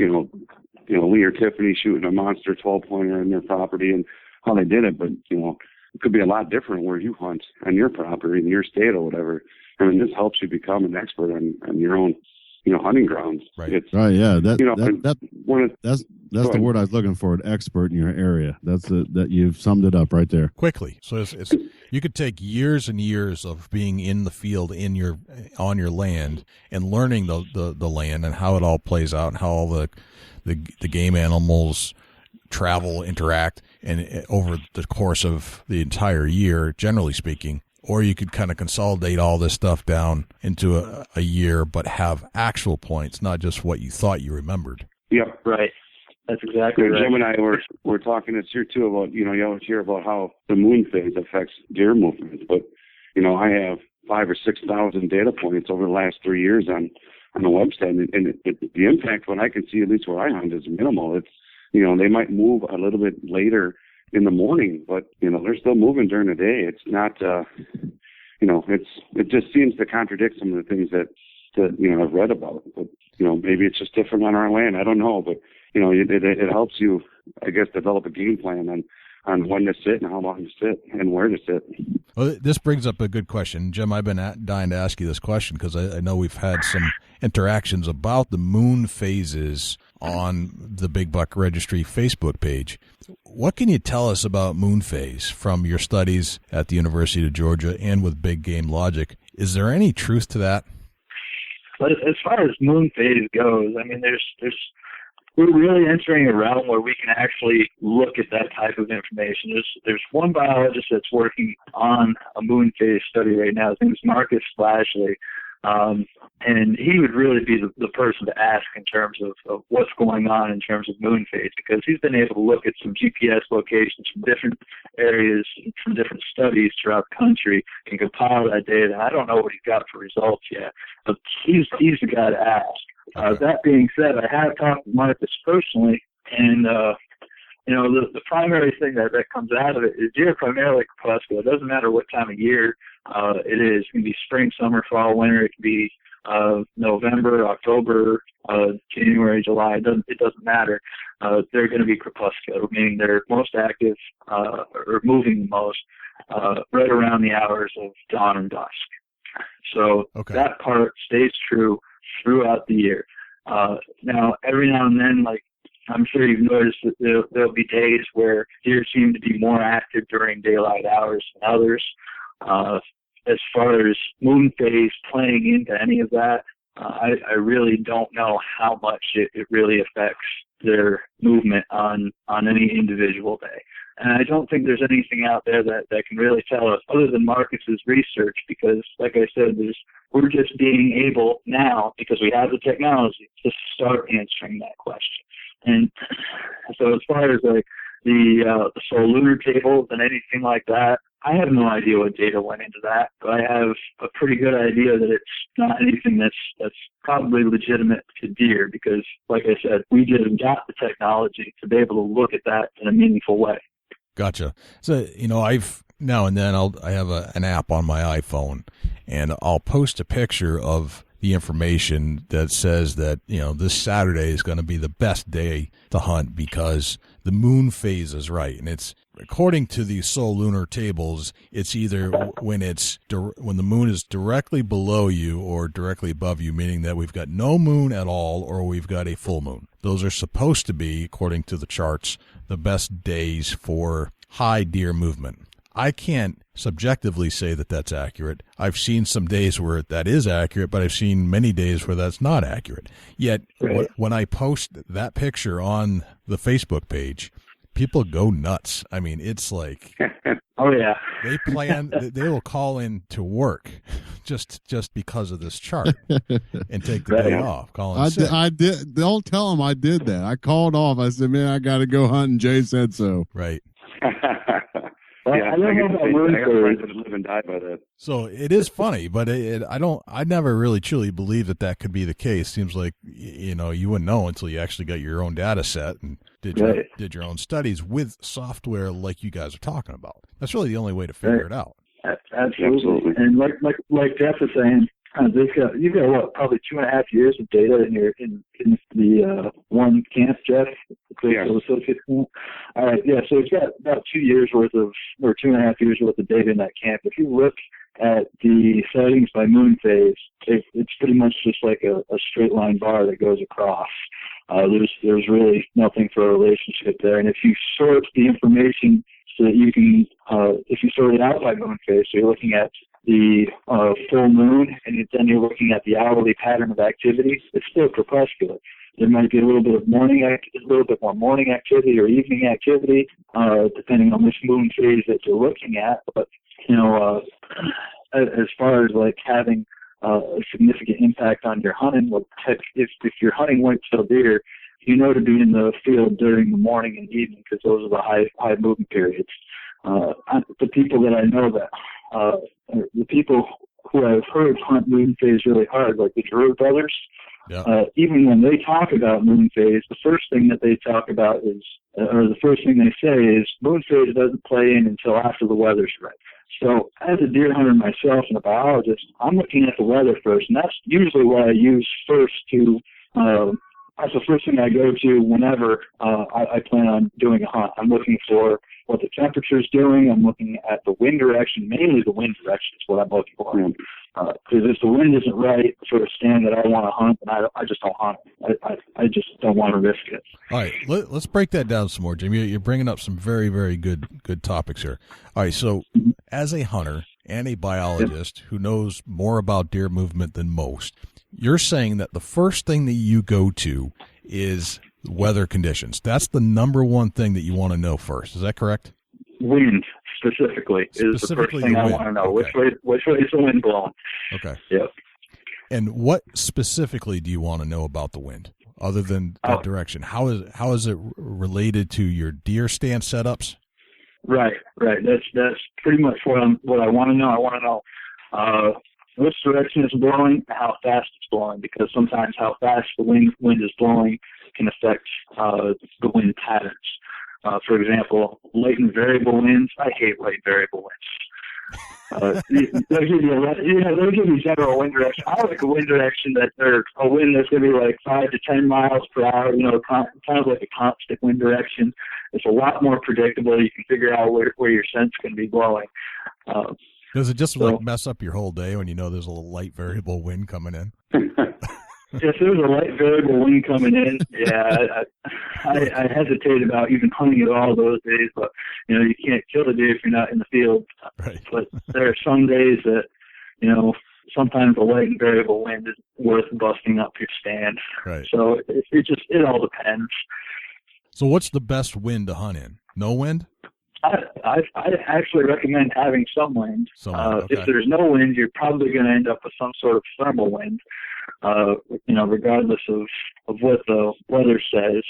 Lee or Tiffany shooting a monster 12-pointer on their property and how they did it. But, it could be a lot different where you hunt on your property in your state or whatever. I mean, this helps you become an expert on your own, hunting grounds. Right. Right. Yeah. That's the word I was looking for. An expert in your area. That you've summed it up right there. Quickly. So it's you could take years and years of being in the field on your land and learning the land and how it all plays out and how all the game animals travel, interact, and over the course of the entire year, generally speaking. Or you could kind of consolidate all this stuff down into a year, but have actual points, not just what you thought you remembered. Yep. Right. That's exactly right. Jim and I were talking this year too about, you always hear about how the moon phase affects deer movement, but, I have 5,000 or 6,000 data points over the last 3 years on the website, and the impact, what I can see, at least where I hunt, is minimal. It's, they might move a little bit later in the morning, but they're still moving during the day. It's not it just seems to contradict some of the things that I've read about. But maybe it's just different on our land. I don't know, but it helps you, I guess, develop a game plan on when to sit and how long to sit and where to sit. Well, this brings up a good question, Jim. I've been dying to ask you this question because I know we've had some interactions about the moon phases on the Big Buck Registry Facebook page. What can you tell us about moon phase from your studies at the University of Georgia and with Big Game Logic? Is there any truth to that? But as far as moon phase goes, I mean, we're really entering a realm where we can actually look at that type of information. There's one biologist that's working on a moon phase study right now. His name is Marcus Lashley. And he would really be the person to ask in terms of what's going on in terms of moon phase, because he's been able to look at some GPS locations from different areas, from different studies throughout the country, and compile that data. I don't know what he's got for results yet, but he's the guy to ask. That being said, I have talked with Marcus personally, and the primary thing that comes out of it is deer primarily crepuscular. It doesn't matter what time of year it is. It can be spring, summer, fall, winter. It can be November, October, January, July. It doesn't matter. They're going to be crepuscular, meaning they're most active or moving the most right around the hours of dawn and dusk. So that part stays true throughout the year. Now, every now and then, like I'm sure you've noticed that there'll be days where deer seem to be more active during daylight hours than others. As far as moon phase playing into any of that, I really don't know how much it really affects their movement on any individual day. And I don't think there's anything out there that can really tell us other than Marcus's research, because, like I said, we're just being able now, because we have the technology, to start answering that question. And so as far as like the solar lunar tables and anything like that, I have no idea what data went into that, but I have a pretty good idea that it's not anything that's probably legitimate to deer, because, like I said, we just got the technology to be able to look at that in a meaningful way. Gotcha. So, I've now and then I have an app on my iPhone, and I'll post a picture of the information that says that, this Saturday is going to be the best day to hunt because the moon phase is right. And it's, according to the solar lunar tables, it's either when the moon is directly below you or directly above you, meaning that we've got no moon at all or we've got a full moon. Those are supposed to be, according to the charts, the best days for high deer movement. I can't subjectively say that that's accurate. I've seen some days where that is accurate, but I've seen many days where that's not accurate. Yet, right, when I post that picture on the Facebook page, people go nuts. I mean, it's like, oh yeah, they will call in to work just because of this chart and take the day off. I did. Don't tell them I did that. I called off. I said, man, I got to go hunting. Jay said so. Right. Yeah, I live and die by that. So it is funny, but I never really truly believed that could be the case. Seems like, you wouldn't know until you actually got your own data set and did your own studies with software like you guys are talking about. That's really the only way to figure it out. Absolutely. And like Jeff was saying, you've got what, probably 2.5 years of data in the one camp, Jeff? Yeah. Associate camp. All right, yeah. So it's got about 2 years worth of, or 2.5 years worth of data in that camp. If you look at the sightings by moon phase, it's pretty much just like a straight line bar that goes across. There's really nothing for a relationship there. And if you sort the information so that you can, if you sort it out by moon phase, so you're looking at the full moon, and then you're looking at the hourly pattern of activity, it's still crepuscular. There might be a little bit more morning activity or evening activity, depending on which moon phase that you're looking at. But as far as like having a significant impact on your hunting, well, if you're hunting whitetail deer, to be in the field during the morning and evening, because those are the high movement periods. The people that I know the people who I've heard hunt moon phase really hard, like the Drew brothers, even when they talk about moon phase, the first thing that they talk about is, or the first thing they say is, moon phase doesn't play in until after the weather's right. So as a deer hunter myself and a biologist, I'm looking at the weather first, and that's usually what I use first to, that's the first thing I go to whenever I plan on doing a hunt. I'm looking for what the temperature's doing. I'm looking at the wind direction. Mainly the wind direction is what I'm looking for. Because if the wind isn't right for a stand that I want to hunt, then I just don't hunt it. I just don't want to risk it. All right, let's break that down some more, Jim. You're bringing up some very, very good topics here. All right, so as a hunter and a biologist who knows more about deer movement than most, you're saying that the first thing that you go to is weather conditions. That's the number one thing that you want to know first. Is that correct? Wind specifically is the first thing I want to know. Okay. Which way is the wind blowing? Okay. Yep. And what specifically do you want to know about the wind, other than that direction? How is it related to your deer stand setups? Right. That's pretty much what I want to know. I want to know which direction it's blowing and how fast it's blowing, because sometimes how fast the wind is blowing can affect the wind patterns. For example, latent variable winds. I hate latent variable winds. They'll give you general wind direction. I like a wind direction or a wind that's going to be like 5 to 10 miles per hour. Kind of like a constant wind direction. It's a lot more predictable. You can figure out where your scent's going to be blowing. Does it just mess up your whole day when there's a light variable wind coming in? If there's a light variable wind coming in, yeah, I hesitate about even hunting at all those days, but, you can't kill a deer if you're not in the field. Right. But there are some days that, sometimes a light and variable wind is worth busting up your stand. Right. So it all depends. So what's the best wind to hunt in? No wind? I actually recommend having some wind. Okay. If there's no wind, you're probably going to end up with some sort of thermal wind, regardless of what the weather says.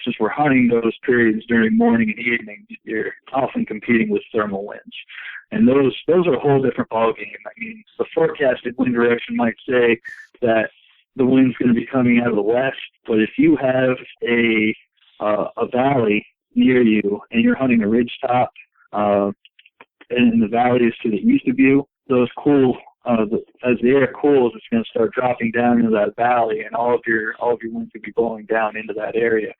Since we're hunting those periods during morning and evening, you're often competing with thermal winds. And those are a whole different ballgame. I mean, the forecasted wind direction might say that the wind's going to be coming out of the west, but if you have a valley near you and you're hunting a ridge top, and the valley is to the east of you, those as the air cools, it's going to start dropping down into that valley, and all of your winds will be blowing down into that area.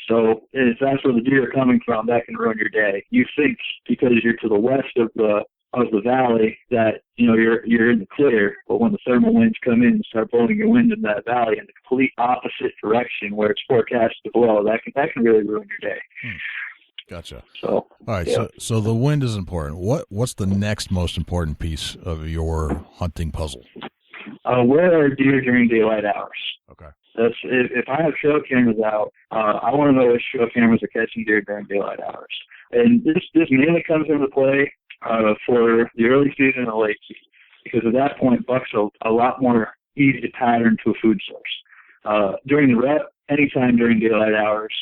So if that's where the deer are coming from, that can ruin your day. You think because you're to the west of the valley that you're in the clear, but when the thermal winds come in and start blowing your wind in that valley in the complete opposite direction where it's forecast to blow, that can really ruin your day. Gotcha. So all right, yeah. so the wind is important. What's the next most important piece of your hunting puzzle? Where are deer during daylight hours? Okay. That's if I have trail cameras out, I want to know which trail cameras are catching deer during daylight hours. And this mainly comes into play for the early season and the late season, because at that point bucks are a lot more easy to pattern to a food source. During the rut, anytime during daylight hours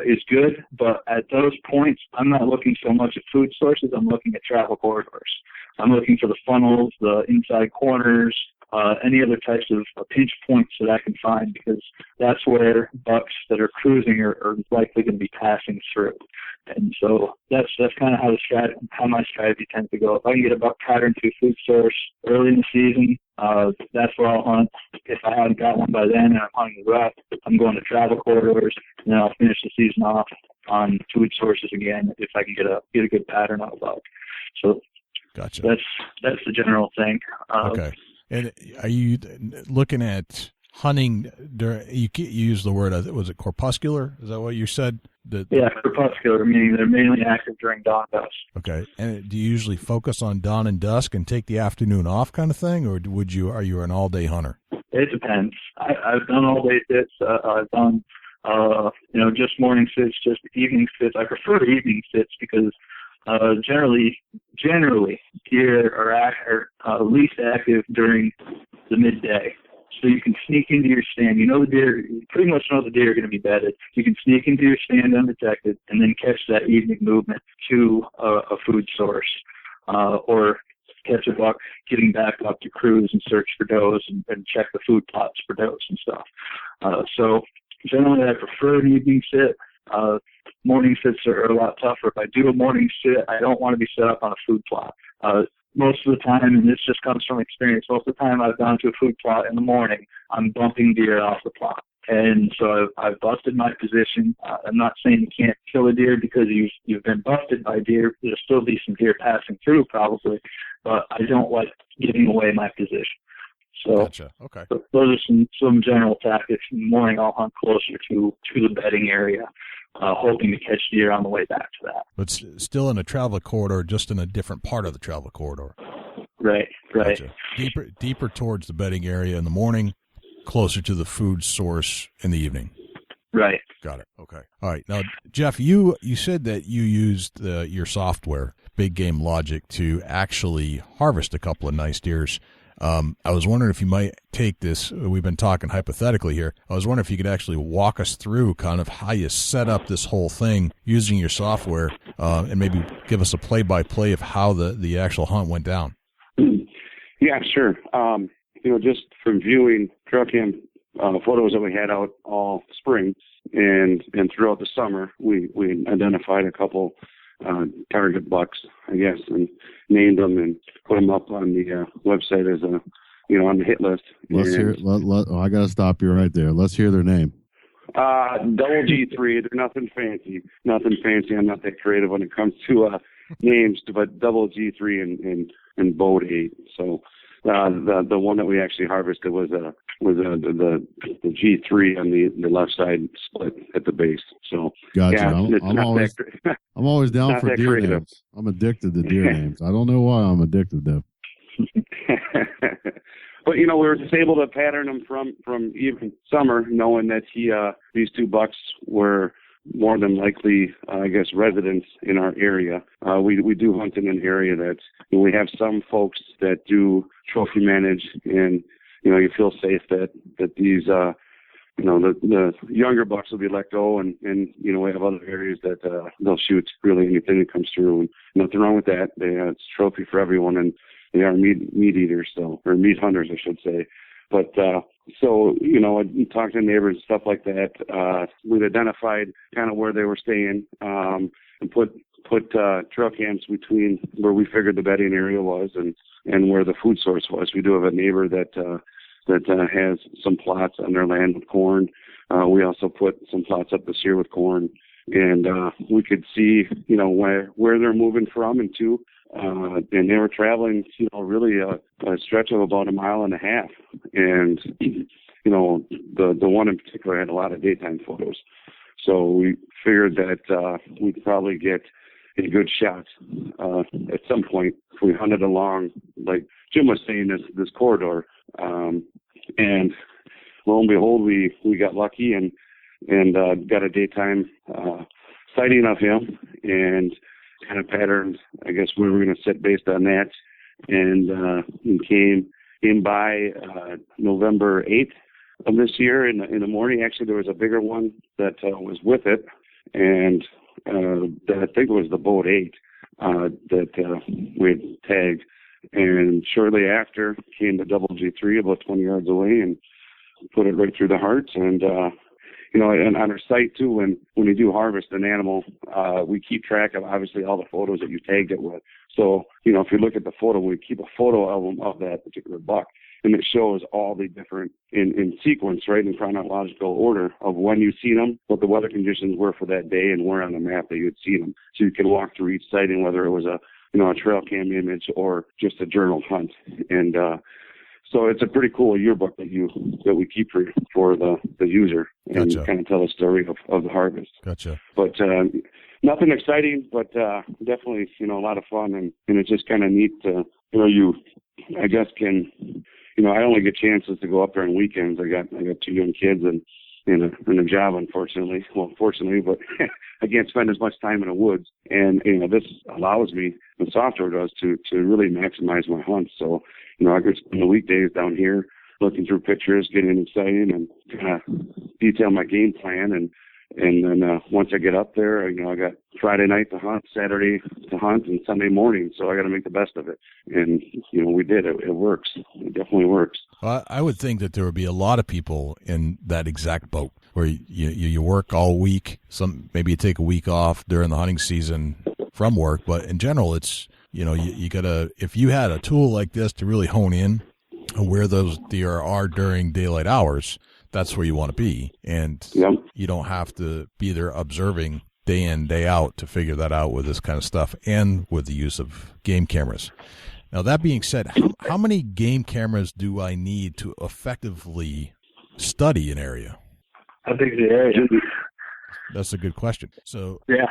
is good, but at those points, I'm not looking so much at food sources. I'm looking at travel corridors. I'm looking for the funnels, the inside corners, any other types of pinch points that I can find, because that's where bucks that are cruising are likely going to be passing through. And so that's kind of how my strategy tends to go. If I can get a buck pattern to a food source early in the season, that's where I'll hunt. If I haven't got one by then and I'm hunting the rut, I'm going to travel corridors, and then I'll finish the season off on food sources again if I can get a good pattern on a buck. So gotcha. That's the general thing. Okay. And are you looking at hunting during, you use the word, was it corpuscular? Is that what you said? Yeah, crepuscular, meaning they're mainly active during dawn dusk. Okay. And do you usually focus on dawn and dusk and take the afternoon off kind of thing, or are you an all-day hunter? It depends. I've done all-day sits. I've done, just morning sits, just evening sits. I prefer evening sits because generally, deer are least active during the midday. So you can sneak into your stand. You pretty much know the deer are going to be bedded. You can sneak into your stand undetected and then catch that evening movement to a food source, or catch a buck getting back up to cruise and search for does and check the food plots for does and stuff. So generally I prefer an evening sit. Morning sits are a lot tougher. If I do a morning sit, I don't want to be set up on a food plot. Most of the time, and this just comes from experience, most of the time I've gone to a food plot in the morning, I'm bumping deer off the plot. And so I've busted my position. I'm not saying you can't kill a deer because you've been busted by deer. There'll still be some deer passing through probably, but I don't like giving away my position. So gotcha. Okay. Those are some general tactics. In the morning, I'll hunt closer to the bedding area, hoping to catch deer on the way back to that. But still in a travel corridor, just in a different part of the travel corridor. Right. Gotcha. Deeper towards the bedding area in the morning, closer to the food source in the evening. Right. Got it. Okay. All right. Now, Jeff, you said that you used your software, Big Game Logic, to actually harvest a couple of nice deers. I was wondering if you might take this, we've been talking hypothetically here, I was wondering if you could actually walk us through kind of how you set up this whole thing using your software, and maybe give us a play-by-play of how the actual hunt went down. Yeah, sure. Just from viewing trail cam photos that we had out all spring and throughout the summer, we identified a couple target bucks, I guess, and named them and put them up on the website as on the hit list. I got to stop you right there. Let's hear their name. Double G3. They're nothing fancy. I'm not that creative when it comes to names, but Double G3 and Boat 8. So the one that we actually harvested was with the G3 on the left side split at the base. So gotcha. Yeah, I'm always down for deer creative. names. I'm addicted to deer names. I don't know why I'm addicted though. But we were just able to pattern them from even summer, knowing that these two bucks were more than likely, I guess, residents in our area. We do hunt in an area that we have some folks that do trophy manage, and you feel safe that these the younger bucks will be let go, and we have other areas that they'll shoot really anything that comes through, and nothing wrong with that. It's a trophy for everyone, and they are meat eaters, or meat hunters, I should say. But so I talked to neighbors and stuff like that. We've identified kind of where they were staying, and put trail cams between where we figured the bedding area was and where the food source was. We do have a neighbor that has some plots on their land with corn. We also put some plots up this year with corn, and we could see where they're moving from and to. And they were traveling, really a stretch of about 1.5 miles. And, the one in particular had a lot of daytime photos. So we figured that we'd probably get a good shot at some point if we hunted along, like Jim was saying, this corridor. And lo and behold, we got lucky and got a daytime sighting of him, and kind of patterned, I guess, where we're going to sit based on that, and came in by November 8th of this year in the morning. Actually, there was a bigger one that was with it, and I think it was the boat 8 that we had tagged. And shortly after came the double G3 about 20 yards away and put it right through the heart. And and on our site too, when we do harvest an animal, we keep track of obviously all the photos that you tagged it with. So, if you look at the photo, we keep a photo album of that particular buck, and it shows all the different in sequence, right, in chronological order of when you see them, what the weather conditions were for that day, and where on the map that you had seen them. So you can walk through each sighting, whether it was a trail cam image or just a journal hunt. And so it's a pretty cool yearbook that we keep for the user, and Gotcha. kind of tell the story of the harvest. Gotcha. But nothing exciting, but definitely a lot of fun, and it's just kind of neat to I guess I only get chances to go up there on weekends. I got 2 young kids and a job, unfortunately. Well, fortunately, but I can't spend as much time in the woods. And this allows me, the software does, to really maximize my hunts. So I could spend the weekdays down here looking through pictures, getting excited, and kind of detail my game plan. And then once I get up there, I got Friday night to hunt, Saturday to hunt, and Sunday morning. So I got to make the best of it. And we did it. It works. It definitely works. Well, I would think that there would be a lot of people in that exact boat where you work all week. Maybe you take a week off during the hunting season from work, but in general, it's you gotta, if you had a tool like this to really hone in where those deer are during daylight hours, that's where you want to be, and you don't have to be there observing day in, day out to figure that out with this kind of stuff and with the use of game cameras. Now, that being said, how many game cameras do I need to effectively study an area? How big is the area? That's a good question. So, yeah.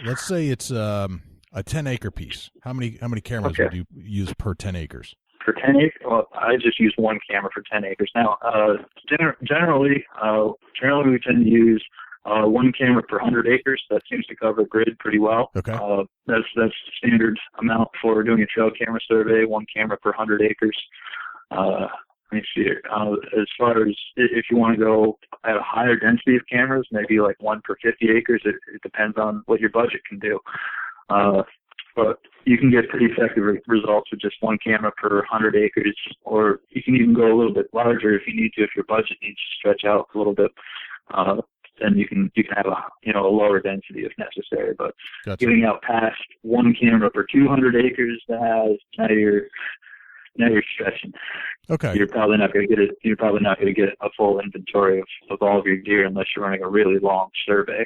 Let's say it's a 10-acre piece. How many cameras would you use per 10 acres? For 10 acres, well, I just use one camera for 10 acres. Now, generally, we tend to use one camera per 100 acres. That seems to cover grid pretty well. Okay. That's the standard amount for doing a trail camera survey, one camera per 100 acres. Let me see here. As far as if you want to go at a higher density of cameras, maybe like one per 50 acres, it depends on what your budget can do. But you can get pretty effective results with just one camera per 100 acres, or you can even go a little bit larger if you need to, if your budget needs to stretch out a little bit. Then you can have a lower density if necessary. But Gotcha. Getting out past one camera per 200 acres, now you're stretching. Okay. You're probably not going to get a full inventory of all of your deer unless you're running a really long survey.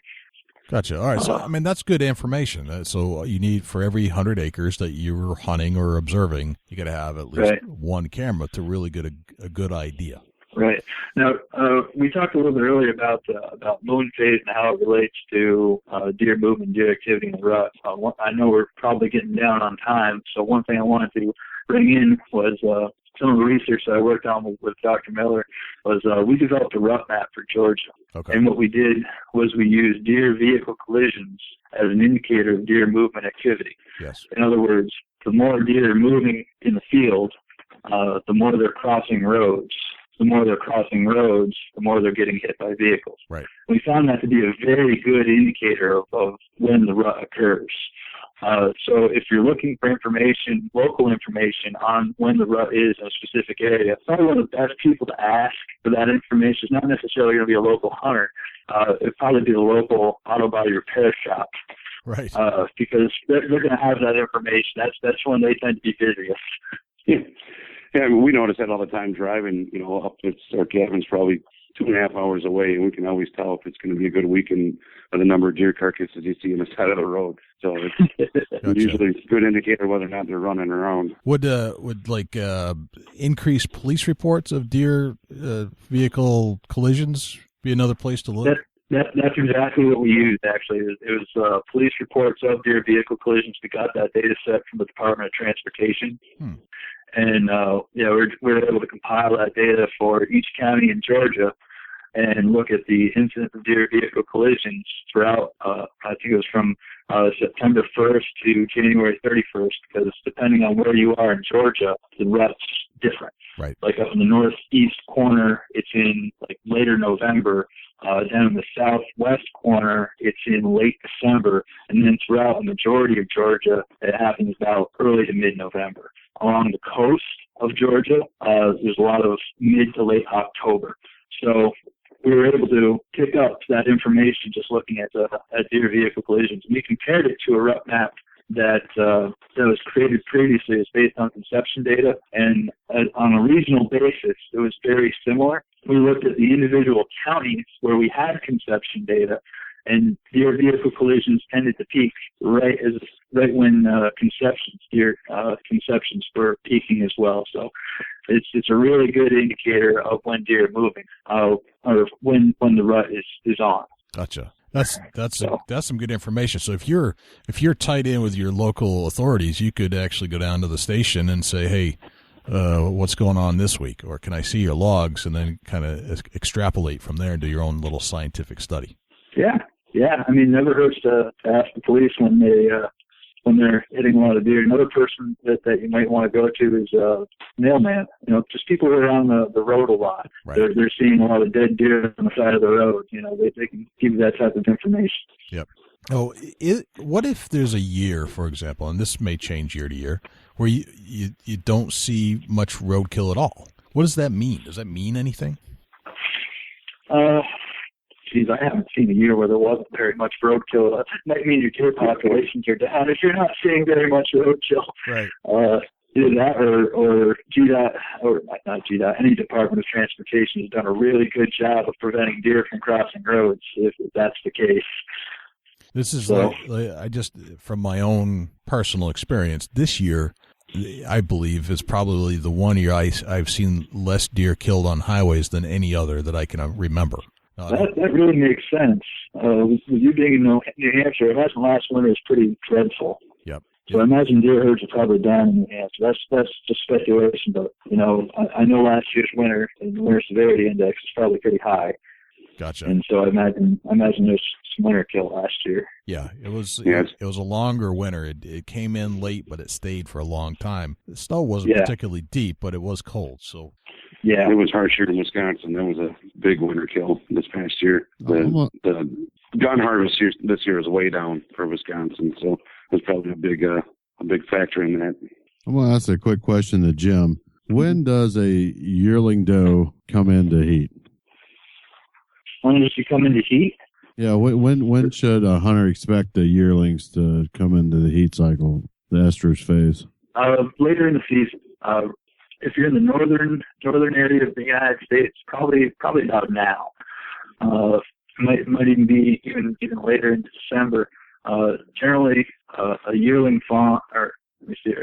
Gotcha. All right. So, that's good information. So you need, for every 100 acres that you're hunting or observing, you got to have at least one camera to really get a good idea. Right. Now, we talked a little bit earlier about moon phase and how it relates to deer movement, deer activity in the rut. I know we're probably getting down on time, so one thing I wanted to bring in was some of the research that I worked on with Dr. Miller was we developed a rut map for Georgia. Okay. And what we did was we used deer vehicle collisions as an indicator of deer movement activity. Yes. In other words, the more deer are moving in the field, the more they're crossing roads. The more they're crossing roads, the more they're getting hit by vehicles. Right. We found that to be a very good indicator of when the rut occurs. So if you're looking for information, local information on when the rut is in a specific area, probably one of the best people to ask for that information is not necessarily going to be a local hunter. It'd probably be the local auto body repair shop. Right. Because they're going to have that information. That's when they tend to be busiest. Yeah, I mean, we notice that all the time driving, up to our cabin's probably 2.5 hours away, and we can always tell if it's going to be a good weekend by the number of deer carcasses you see on the side of the road. So it's Gotcha. usually a good indicator whether or not they're running around. Would increased police reports of deer vehicle collisions be another place to look? That's exactly what we used, actually. It was police reports of deer vehicle collisions. We got that data set from the Department of Transportation. And, we were able to compile that data for each county in Georgia and look at the incidence of deer vehicle collisions throughout, I think it was from September 1st to January 31st, because depending on where you are in Georgia, the rut's different. Right. Like up in the northeast corner, it's in like later November. Down in the southwest corner, it's in late December. And then throughout the majority of Georgia, it happens about early to mid-November. Along the coast of Georgia, there's a lot of mid to late October. So we were able to pick up that information just looking at deer vehicle collisions. We compared it to a rut map that was created previously. It's based on conception data, and on a regional basis, it was very similar. We looked at the individual counties where we had conception data, and deer vehicle collisions tended to peak right when deer conceptions were peaking as well. So it's a really good indicator of when deer are moving, or when the rut is on. Gotcha. That's some good information. So if you're tied in with your local authorities, you could actually go down to the station and say, hey, what's going on this week? Or can I see your logs? And then kind of extrapolate from there and do your own little scientific study. Yeah. I mean, never hurts to ask the police when they're hitting a lot of deer. Another person that you might want to go to is mailman. Just people who are on the road a lot. Right. They're seeing a lot of dead deer on the side of the road. They can give you that type of information. Yep. Oh, what if there's a year, for example, and this may change year to year, where you don't see much roadkill at all? What does that mean? Does that mean anything? I haven't seen a year where there wasn't very much roadkill. That might mean your deer populations are down if you're not seeing very much roadkill. Right. Either that or GDOT, or not GDOT, any Department of Transportation has done a really good job of preventing deer from crossing roads, if that's the case. This is I just, from my own personal experience, this year, I believe, is probably the one year I've seen less deer killed on highways than any other that I can remember. That really makes sense. With you being in New Hampshire, I imagine last winter was pretty dreadful. Yep. So I imagine deer herds are probably down in New Hampshire. That's just speculation, but I know last year's winter, the winter severity index is probably pretty high. Gotcha. And so I imagine there's some winter kill last year. Yeah, it was a longer winter. It came in late, but it stayed for a long time. The snow wasn't particularly deep, but it was cold. So yeah, it was harsh here in Wisconsin. That was a big winter kill this past year. The gun harvest this year is way down for Wisconsin, so there's probably a big factor in that. I'm going to ask a quick question to Jim. When does a yearling doe come into heat? When does she come into heat? Yeah, when should a hunter expect the yearlings to come into the heat cycle, the estrus phase? Later in the season. If you're in the northern area of the United States, probably about now. It might even be even later into December. Generally, a yearling fawn, or let me see,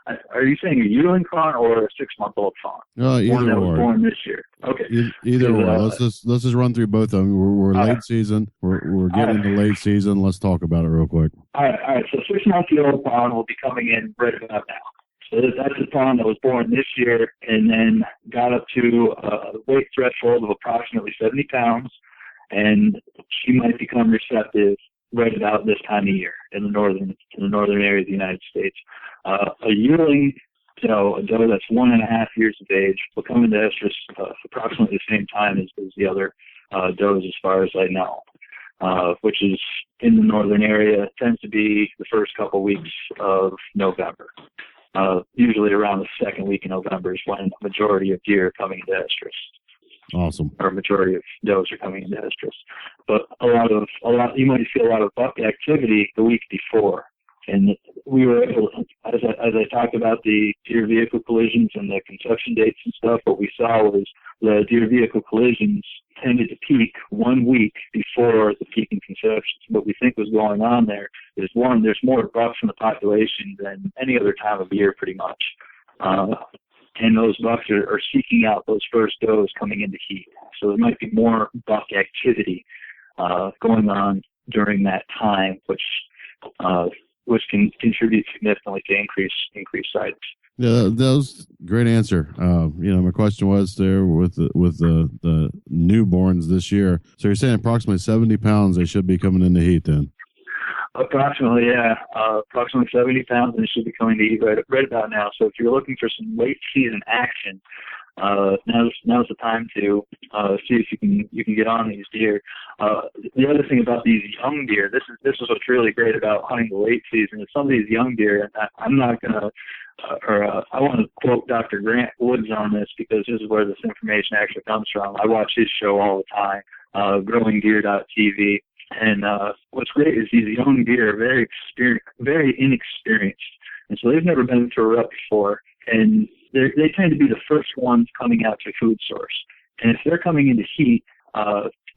Are you saying a yearling fawn or a 6-month-old fawn? Either one that was or. born this year. Okay. Either or. Let's just run through both of them. We're late right. season. We're getting into late season. Let's talk about it real quick. All right. So 6-month-old fawn will be coming in right about now. So that's a fawn that was born this year and then got up to a weight threshold of approximately 70 pounds, and she might become receptive right about this time of year in the northern area of the United States. A yearling, a doe that's 1.5 years of age, will come into estrus approximately the same time as the other does, as far as I know, which is in the northern area. It tends to be the first couple weeks of November. Usually around the second week in November is when the majority of deer are coming into estrus. Awesome. Or majority of does are coming into estrus. But you might see a lot of buck activity the week before. And we were able, as I talked about the deer vehicle collisions and the conception dates and stuff, what we saw was the deer vehicle collisions tended to peak 1 week before the peak in conceptions. What we think was going on there is, one, there's more bucks in the population than any other time of year pretty much. And those bucks are seeking out those first does coming into heat. So there might be more buck activity going on during that time, which can contribute significantly to increased sightings. Yeah, that was a great answer. My question was there with the newborns this year. So you're saying approximately 70 pounds they should be coming into heat then? Approximately, yeah. Approximately 70 pounds, and it should be coming to heat right about now. So if you're looking for some late season action, now's the time to see if you can get on these deer. The other thing about these young deer, this is what's really great about hunting the late season, is some of these young deer, I'm not gonna, I want to quote Dr. Grant Woods on this, because this is where this information actually comes from. I watch his show all the time, growingdeer.tv. And what's great is these young deer are very inexperienced, and so they've never been to a rut before, and they tend to be the first ones coming out to food source. And if they're coming into heat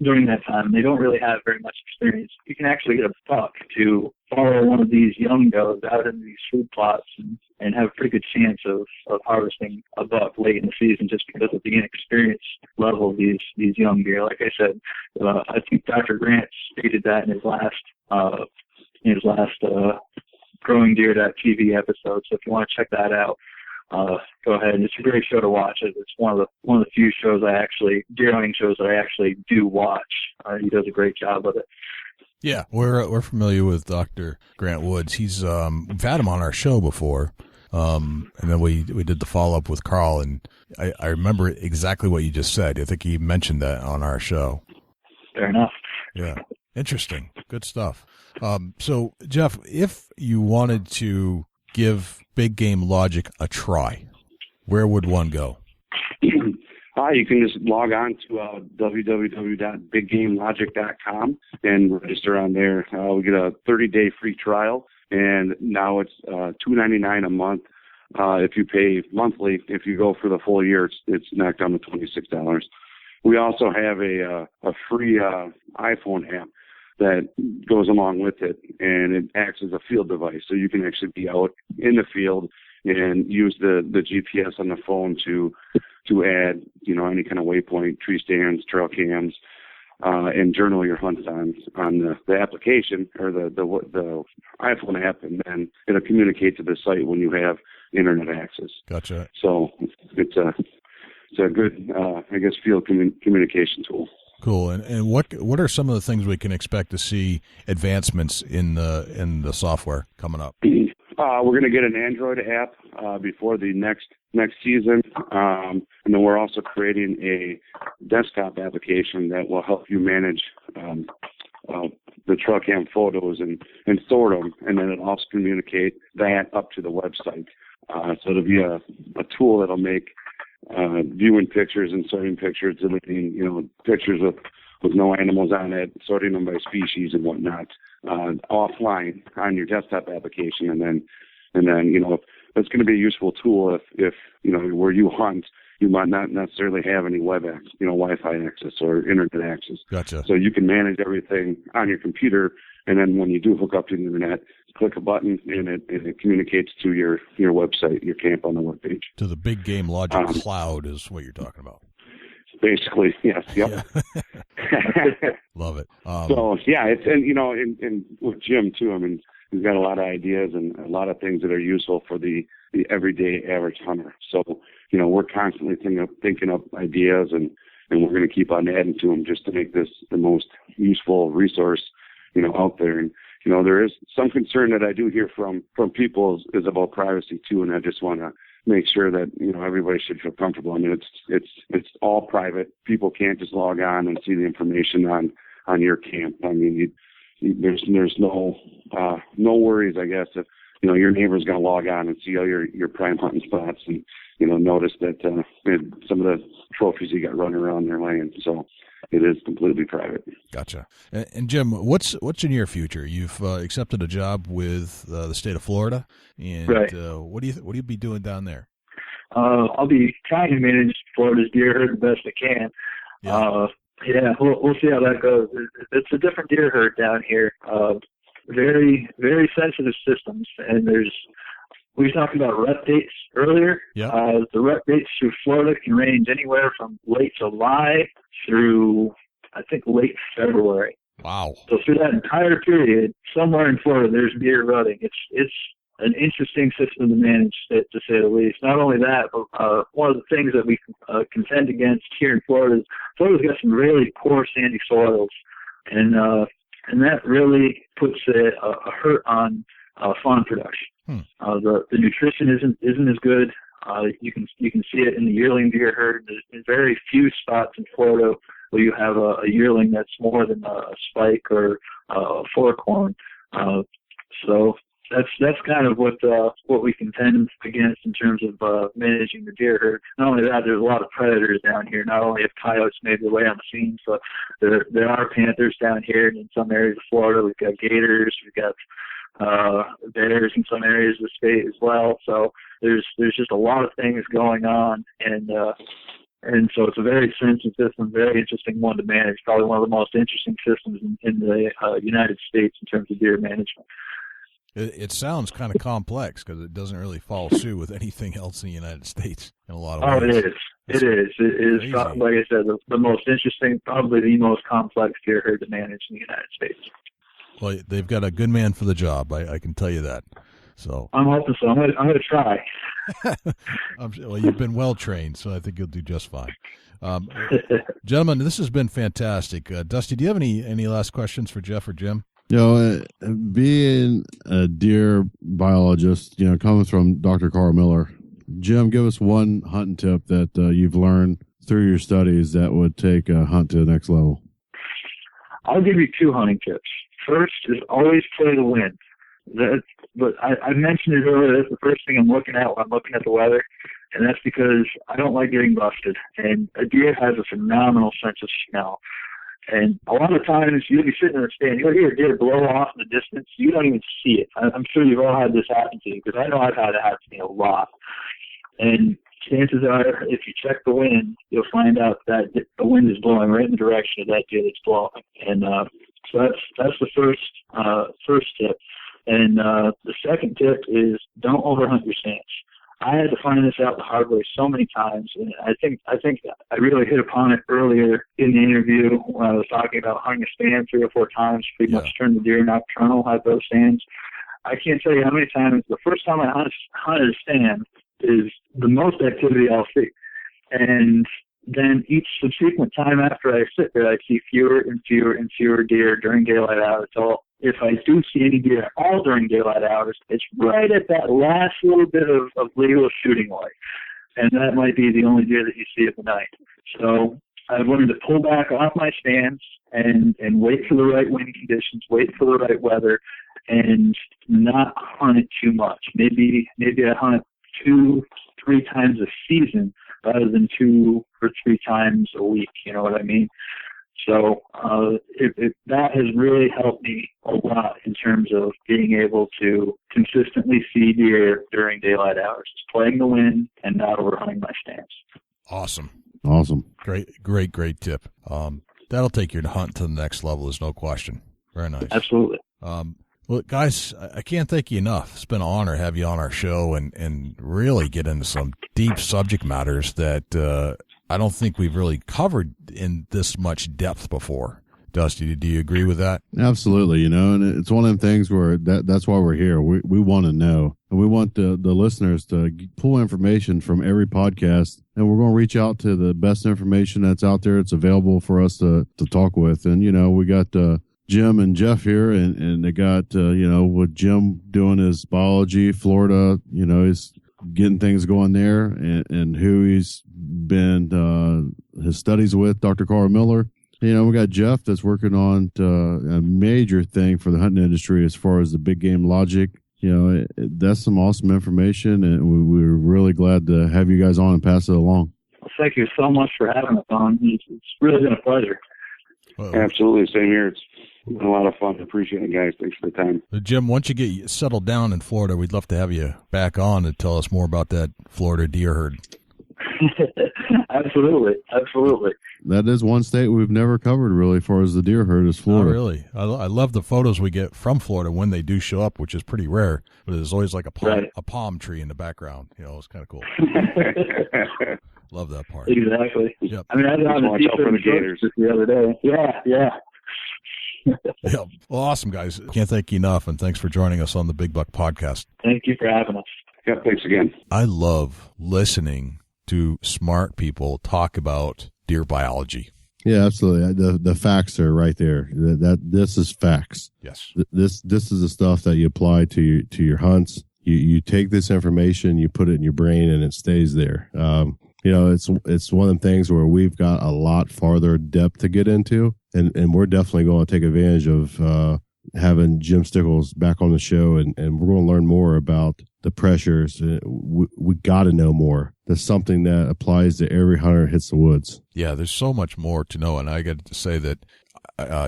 during that time, they don't really have very much experience. You can actually get a buck to follow one of these young does out into these food plots and have a pretty good chance of harvesting a buck late in the season, just because of the inexperience level of these young deer. Like I said, I think Dr. Grant stated that in his last growingdeer.tv episode. So if you want to check that out, go ahead. It's a great show to watch. It's one of the few shows deer hunting shows that I actually do watch. He does a great job of it. Yeah, we're familiar with Dr. Grant Woods. We've had him on our show before, and then we did the follow up with Karl, and I remember exactly what you just said. I think he mentioned that on our show. Fair enough. Yeah, interesting, good stuff. So Jeff, if you wanted to give Big Game Logic a try, where would one go? You can just log on to www.biggamelogic.com and register on there. We get a 30-day free trial, and now it's $2.99 a month. If you pay monthly, if you go for the full year, it's knocked down to $26. We also have a free iPhone app that goes along with it, and it acts as a field device. So you can actually be out in the field and use the GPS on the phone to add, any kind of waypoint, tree stands, trail cams, and journal your hunts on the application or the iPhone app, and then it'll communicate to the site when you have internet access. Gotcha. So it's a good, field communication tool. Cool. And what are some of the things we can expect to see advancements in the software coming up? We're going to get an Android app before the next season, and then we're also creating a desktop application that will help you manage the trail cam photos and sort them, and then it'll also communicate that up to the website. So it'll be a tool that'll make viewing pictures and sorting pictures, deleting pictures with no animals on it, sorting them by species and whatnot, offline on your desktop application, and then it's going to be a useful tool if where you hunt, you might not necessarily have any Wi-Fi access or internet access. Gotcha. So you can manage everything on your computer, and then when you do hook up to the internet, click a button, and it communicates to your website, your camp on the webpage. To the Big Game Logic cloud is what you're talking about. Basically, yes. Yep. Yeah. Love it. So yeah, and with Jim too. I mean, he's got a lot of ideas and a lot of things that are useful for the everyday average hunter. So we're constantly thinking up ideas, and we're going to keep on adding to them just to make this the most useful resource out there. And there is some concern that I do hear from people is about privacy too, and I just want to make sure that everybody should feel comfortable. I mean, it's all private. People can't just log on and see the information on your camp. I mean, there's no worries, I guess, if your neighbor's going to log on and see all your prime hunting spots and notice that some of the trophies you got running around their land. So it is completely private. Gotcha. And Jim, what's your near future? You've accepted a job with the state of Florida, and right. What do you be doing down there? I'll be trying to manage Florida's deer herd the best I can. Yeah. We'll see how that goes. It's a different deer herd down here. Very, very sensitive systems, and we were talking about rut dates earlier. Yeah. The rut dates through Florida can range anywhere from late July through, I think, late February. Wow. So through that entire period, somewhere in Florida, there's deer rutting. It's an interesting system to manage, to say the least. Not only that, but one of the things that we contend against here in Florida is Florida's got some really poor sandy soils, and that really puts a hurt on fawn production. The nutrition isn't as good. You can see it in the yearling deer herd. There's very few spots in Florida where you have a yearling that's more than a spike or a forkhorn. So that's kind of what we contend against in terms of managing the deer herd. Not only that, there's a lot of predators down here. Not only have coyotes made their way on the scenes, but there are panthers down here. And in some areas of Florida, we've got gators, we've got bears in some areas of the state as well. So there's just a lot of things going on, and so it's a very sensitive system, very interesting one to manage. Probably one of the most interesting systems in the United States in terms of deer management. It sounds kind of complex because it doesn't really follow suit with anything else in the United States in a lot of ways. It is, like I said, the most interesting, probably the most complex deer herd to manage in the United States. Well, they've got a good man for the job. I can tell you that. So I'm hoping so. I'm going to try. Well, you've been well trained, so I think you'll do just fine. Gentlemen, this has been fantastic. Dusty, do you have any last questions for Jeff or Jim? Being a deer biologist, coming from Dr. Karl Miller, Jim, give us one hunting tip that you've learned through your studies that would take a hunt to the next level. I'll give you two hunting tips. First is always play the wind. But I mentioned it earlier. That's the first thing I'm looking at when I'm looking at the weather, and that's because I don't like getting busted. And a deer has a phenomenal sense of smell. And a lot of times you'll be sitting in a stand, you'll hear a deer blow off in the distance. You don't even see it. I'm sure you've all had this happen to you, because I know I've had it happen to me a lot. And chances are, if you check the wind, you'll find out that the wind is blowing right in the direction of that deer that's blowing. And so that's the first tip. And the second tip is don't overhunt your stands. I had to find this out the hard way so many times, and I think I really hit upon it earlier in the interview when I was talking about hunting a stand 3 or 4 times, pretty much turned the deer nocturnal at those stands. I can't tell you how many times the first time I hunted a stand is the most activity I'll see. And then each subsequent time after I sit there, I see fewer and fewer and fewer deer during daylight hours. So if I do see any deer at all during daylight hours, it's right at that last little bit of legal shooting light. And that might be the only deer that you see at the night. So I've learned to pull back off my stands and wait for the right wind conditions, wait for the right weather, and not hunt it too much. Maybe I hunt it 2-3 times a season rather than 2 or 3 times a week. You know what I mean? So that has really helped me a lot in terms of being able to consistently see deer during daylight hours, just playing the wind and not overhunting my stands. Awesome. Great tip. That'll take your hunt to the next level. There's no question. Very nice. Absolutely. Well, guys, I can't thank you enough. It's been an honor to have you on our show and really get into some deep subject matters that I don't think we've really covered in this much depth before. Dusty, do you agree with that? Absolutely. And it's one of them things where that's why we're here. We want to know, and we want the listeners to pull information from every podcast, and we're going to reach out to the best information that's out there. It's available for us to talk with. And, we got Jim and Jeff here, and they got, with Jim doing his biology, Florida, he's getting things going there, and who he's been his studies with, Dr. Karl Miller. We got Jeff that's working on a major thing for the hunting industry as far as the big game logic. That's some awesome information, and we're really glad to have you guys on and pass it along. Well, thank you so much for having us on. It's really been a pleasure. Absolutely. Same here. It's been a lot of fun. Appreciate it, guys. Thanks for the time. Jim, once you get settled down in Florida, we'd love to have you back on and tell us more about that Florida deer herd. Absolutely. That is one state we've never covered really as far as the deer herd is Florida. Oh, really? I love the photos we get from Florida when they do show up, which is pretty rare, but there's always like a palm tree in the background. It's kind of cool. Love that part. Exactly. Yep. I mean, I was on watch out for the gators the other day. Yeah. Yeah. Well, awesome, guys. Can't thank you enough, and thanks for joining us on the Big Buck Podcast. Thank you for having us. Yeah, thanks again. I love listening to smart people talk about deer biology. Yeah, absolutely. The facts are right there. This is facts. Yes. This is the stuff that you apply to your hunts. You take this information, you put it in your brain, and it stays there. It's one of them things where we've got a lot farther depth to get into, and we're definitely going to take advantage of having Jim Stickles back on the show, and we're going to learn more about the pressures. We got to know more. There's something that applies to every hunter hits the woods. Yeah, there's so much more to know, and I got to say that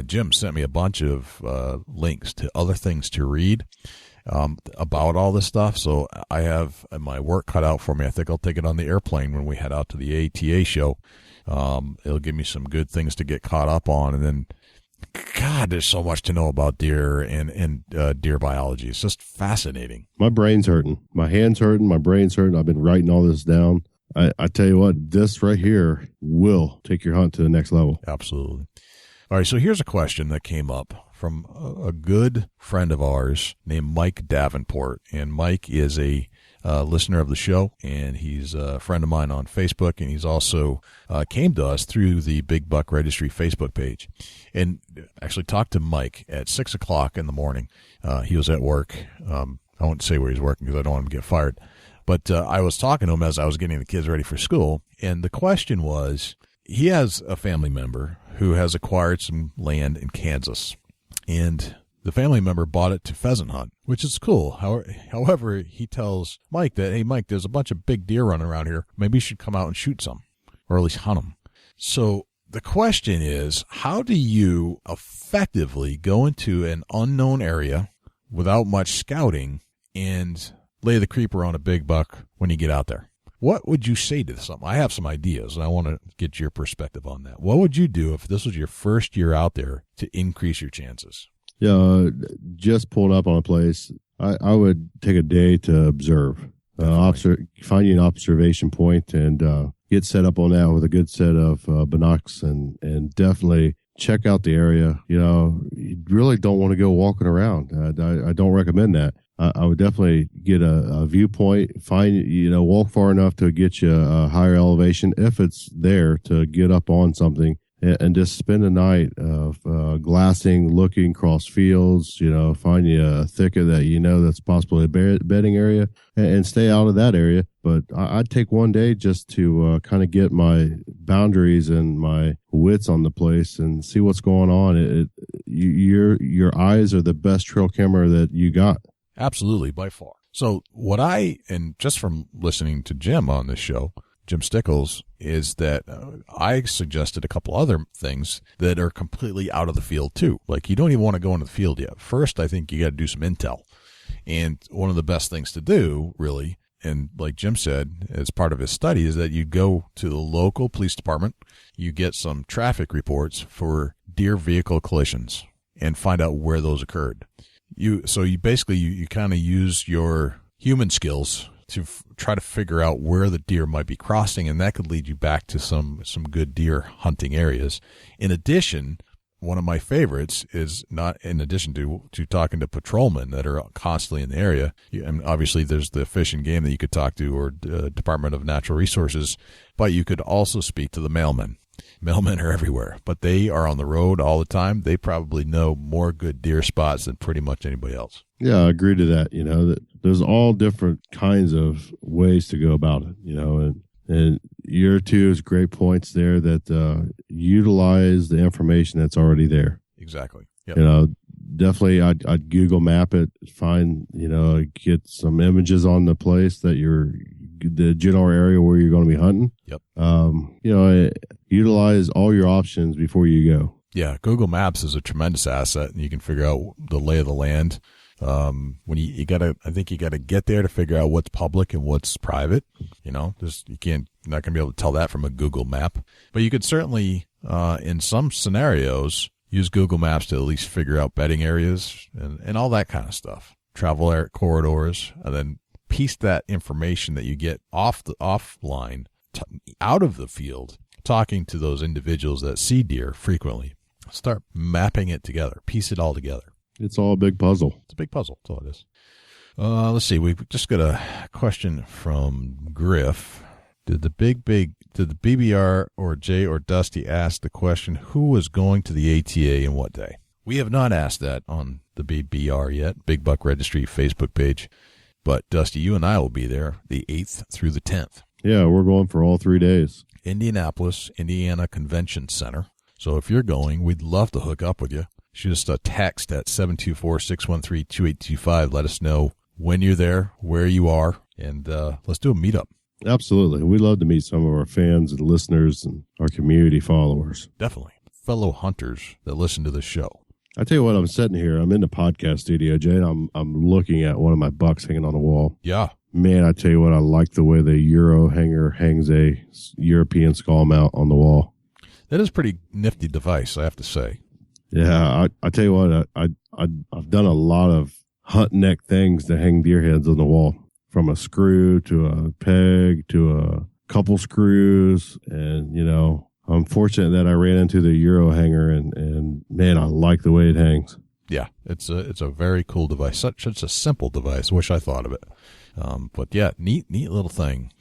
Jim sent me a bunch of links to other things to read about all this stuff, so I have my work cut out for me. I think I'll take it on the airplane when we head out to the ATA show. It'll give me some good things to get caught up on, and then God, there's so much to know about deer and deer biology. It's just fascinating. My brain's hurting. My hand's hurting. My brain's hurting. I've been writing all this down. I tell you what, this right here will take your hunt to the next level. Absolutely. All right, so here's a question that came up from a good friend of ours named Mike Davenport. And Mike is a listener of the show, and he's a friend of mine on Facebook, and he's also came to us through the Big Buck Registry Facebook page. And actually talked to Mike at 6 o'clock in the morning. He was at work. I won't say where he's working because I don't want him to get fired. But I was talking to him as I was getting the kids ready for school, and the question was, he has a family member who has acquired some land in Kansas, and the family member bought it to pheasant hunt, which is cool. However, he tells Mike that, hey, Mike, there's a bunch of big deer running around here. Maybe you should come out and shoot some, or at least hunt them. So the question is, how do you effectively go into an unknown area without much scouting and lay the creeper on a big buck when you get out there? What would you say to something? I have some ideas, and I want to get your perspective on that. What would you do if this was your first year out there to increase your chances? Yeah, just pulled up on a place. I would take a day to observe, find you an observation point, and get set up on that with a good set of binocs, and definitely check out the area. You really don't want to go walking around. I don't recommend that. I would definitely get a viewpoint, walk far enough to get you a higher elevation if it's there to get up on something, and just spend a night of glassing, looking across fields, find you a thicket that that's possibly a bedding area, and stay out of that area. But I'd take one day just to kind of get my boundaries and my wits on the place and see what's going on. Your eyes are the best trail camera that you got. Absolutely, by far. So and just from listening to Jim on this show, Jim Stickles, is that I suggested a couple other things that are completely out of the field too. Like, you don't even want to go into the field yet. First, I think you got to do some intel. And one of the best things to do, really, and like Jim said, as part of his study, is that you go to the local police department, you get some traffic reports for deer vehicle collisions and find out where those occurred. you basically kind of use your human skills to try to figure out where the deer might be crossing, and that could lead you back to some good deer hunting areas. In addition, one of my favorites is, not in addition to talking to patrolmen that are constantly in the area, and obviously there's the Fish and Game that you could talk to, or Department of Natural Resources, but you could also speak to the mailmen. Mailmen are everywhere, but they are on the road all the time. They probably know more good deer spots than pretty much anybody else. Yeah, I agree to that. That there's all different kinds of ways to go about it, and your two is great points there that utilize the information that's already there. Exactly. Yep. Definitely I'd Google map it, find, get some images on the place that the general area where you're going to be hunting. Yep. Utilize all your options before you go. Yeah. Google Maps is a tremendous asset, and you can figure out the lay of the land. When I think you gotta get there to figure out what's public and what's private. Not gonna be able to tell that from a Google map, but you could certainly, in some scenarios, use Google Maps to at least figure out bedding areas and all that kind of stuff, travel corridors, and then piece that information that you get offline out of the field, talking to those individuals that see deer frequently. Start mapping it together, piece it all together. It's all a big puzzle. It's a big puzzle. That's all it is. Let's see. We've just got a question from Griff. Did the BBR or Jay or Dusty ask the question, who was going to the ATA and what day? We have not asked that on the BBR yet, Big Buck Registry Facebook page. But Dusty, you and I will be there the 8th through the 10th. Yeah, we're going for all 3 days. Indianapolis, Indiana Convention Center. So if you're going, we'd love to hook up with you. Shoot us a text at 724-613-2825. Let us know when you're there, where you are, and let's do a meetup. Absolutely. We'd love to meet some of our fans and listeners and our community followers. Definitely. Fellow hunters that listen to the show. I tell you what, I'm sitting here. I'm in the podcast studio, Jay, and I'm looking at one of my bucks hanging on the wall. Yeah. Man, I tell you what, I like the way the Euro hanger hangs a European skull mount on the wall. That is a pretty nifty device, I have to say. Yeah, I tell you what, I've done a lot of hunt neck things to hang deer heads on the wall, from a screw to a peg to a couple screws, and I'm fortunate that I ran into the Euro hanger, and man, I like the way it hangs. Yeah, it's a very cool device. Such a simple device. Wish I thought of it. But yeah, neat little thing.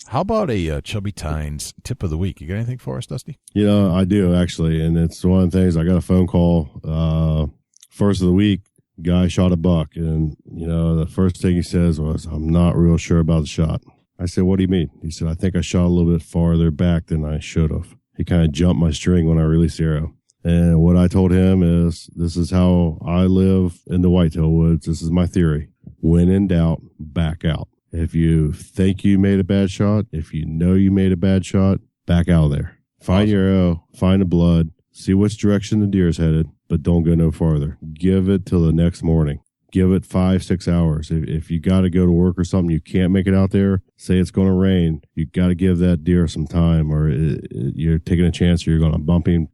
How about a Chubby Tines tip of the week? You got anything for us, Dusty? I do, actually. And it's one of the things. I got a phone call first of the week. Guy shot a buck. And, the first thing he says was, I'm not real sure about the shot. I said, what do you mean? He said, I think I shot a little bit farther back than I should have. He kind of jumped my string when I released the arrow. And what I told him is, this is how I live in the whitetail woods. This is my theory. When in doubt, back out. If you think you made a bad shot, if you know you made a bad shot, back out of there. Find your arrow, find the blood, see which direction the deer is headed, but don't go no farther. Give it till the next morning. Give it 5-6 hours. If you got to go to work or something, you can't make it out there, say it's going to rain, you got to give that deer some time, or you're taking a chance you're going to bump him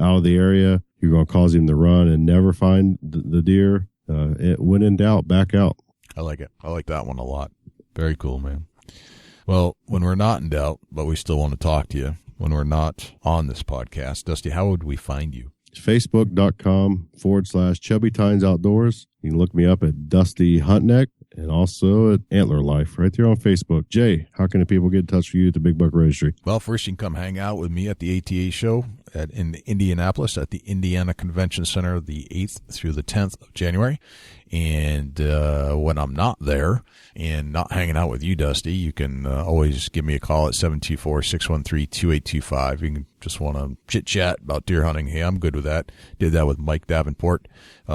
out of the area. You're going to cause him to run and never find the deer. When in doubt, back out. I like it. I like that one a lot. Very cool, man. Well, when we're not in doubt, but we still want to talk to you, when we're not on this podcast, Dusty, how would we find you? Facebook.com/Chubby Tines Outdoors. You can look me up at Dusty Huntneck and also at Antler Life right there on Facebook. Jay, how can the people get in touch with you at the Big Buck Registry? Well, first you can come hang out with me at the ATA show in Indianapolis at the Indiana Convention Center the 8th through the 10th of January. And when I'm not there and not hanging out with you, Dusty, you can always give me a call at 724-613-2825. You can just want to chit-chat about deer hunting. Hey, I'm good with that. Did that with Mike Davenport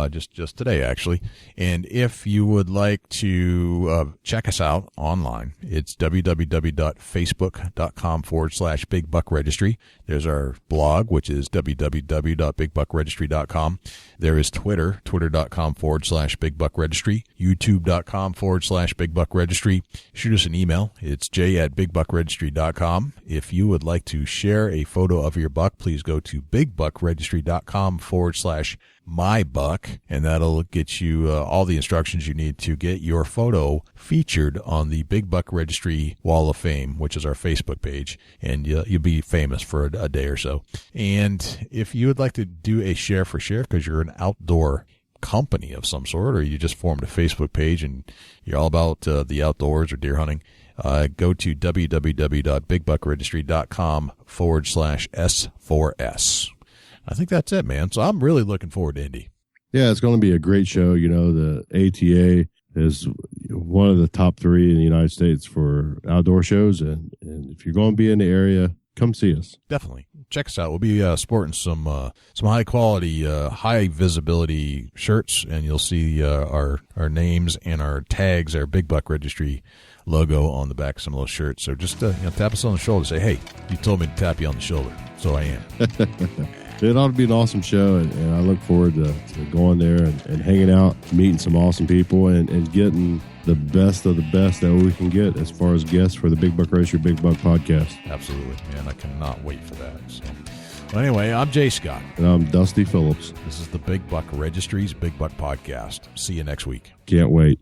just today, actually. And if you would like to check us out online, it's www.facebook.com/Big Buck Registry. There's our blog, which is www.bigbuckregistry.com. There is Twitter, twitter.com/Big Big Buck Registry, youtube.com/Big Buck Registry. Shoot us an email. It's j@bigbuckregistry.com. If you would like to share a photo of your buck, please go to bigbuckregistry.com/mybuck, and that'll get you all the instructions you need to get your photo featured on the Big Buck Registry Wall of Fame, which is our Facebook page, and you'll be famous for a day or so. And if you would like to do a share for share because you're an outdoor company of some sort, or you just formed a Facebook page and you're all about the outdoors or deer hunting, go to www.bigbuckregistry.com/S4S. I think that's it, man. So I'm really looking forward to Indy. Yeah, it's going to be a great show. You know, the ATA is one of the top 3 in the United States for outdoor shows. And if you're going to be in the area, come see us. Definitely. Check us out. We'll be sporting some high quality, high visibility shirts, and you'll see our names and our tags, our Big Buck Registry logo on the back of some of those shirts. So just tap us on the shoulder. Say, hey, you told me to tap you on the shoulder, so I am. It ought to be an awesome show, and I look forward to going there and hanging out, meeting some awesome people, and getting the best of the best that we can get as far as guests for the Big Buck Registry Big Buck podcast. Absolutely, man. I cannot wait for that. So, well, anyway, I'm Jay Scott. And I'm Dusty Phillips. This is the Big Buck Registry's Big Buck Podcast. See you next week. Can't wait.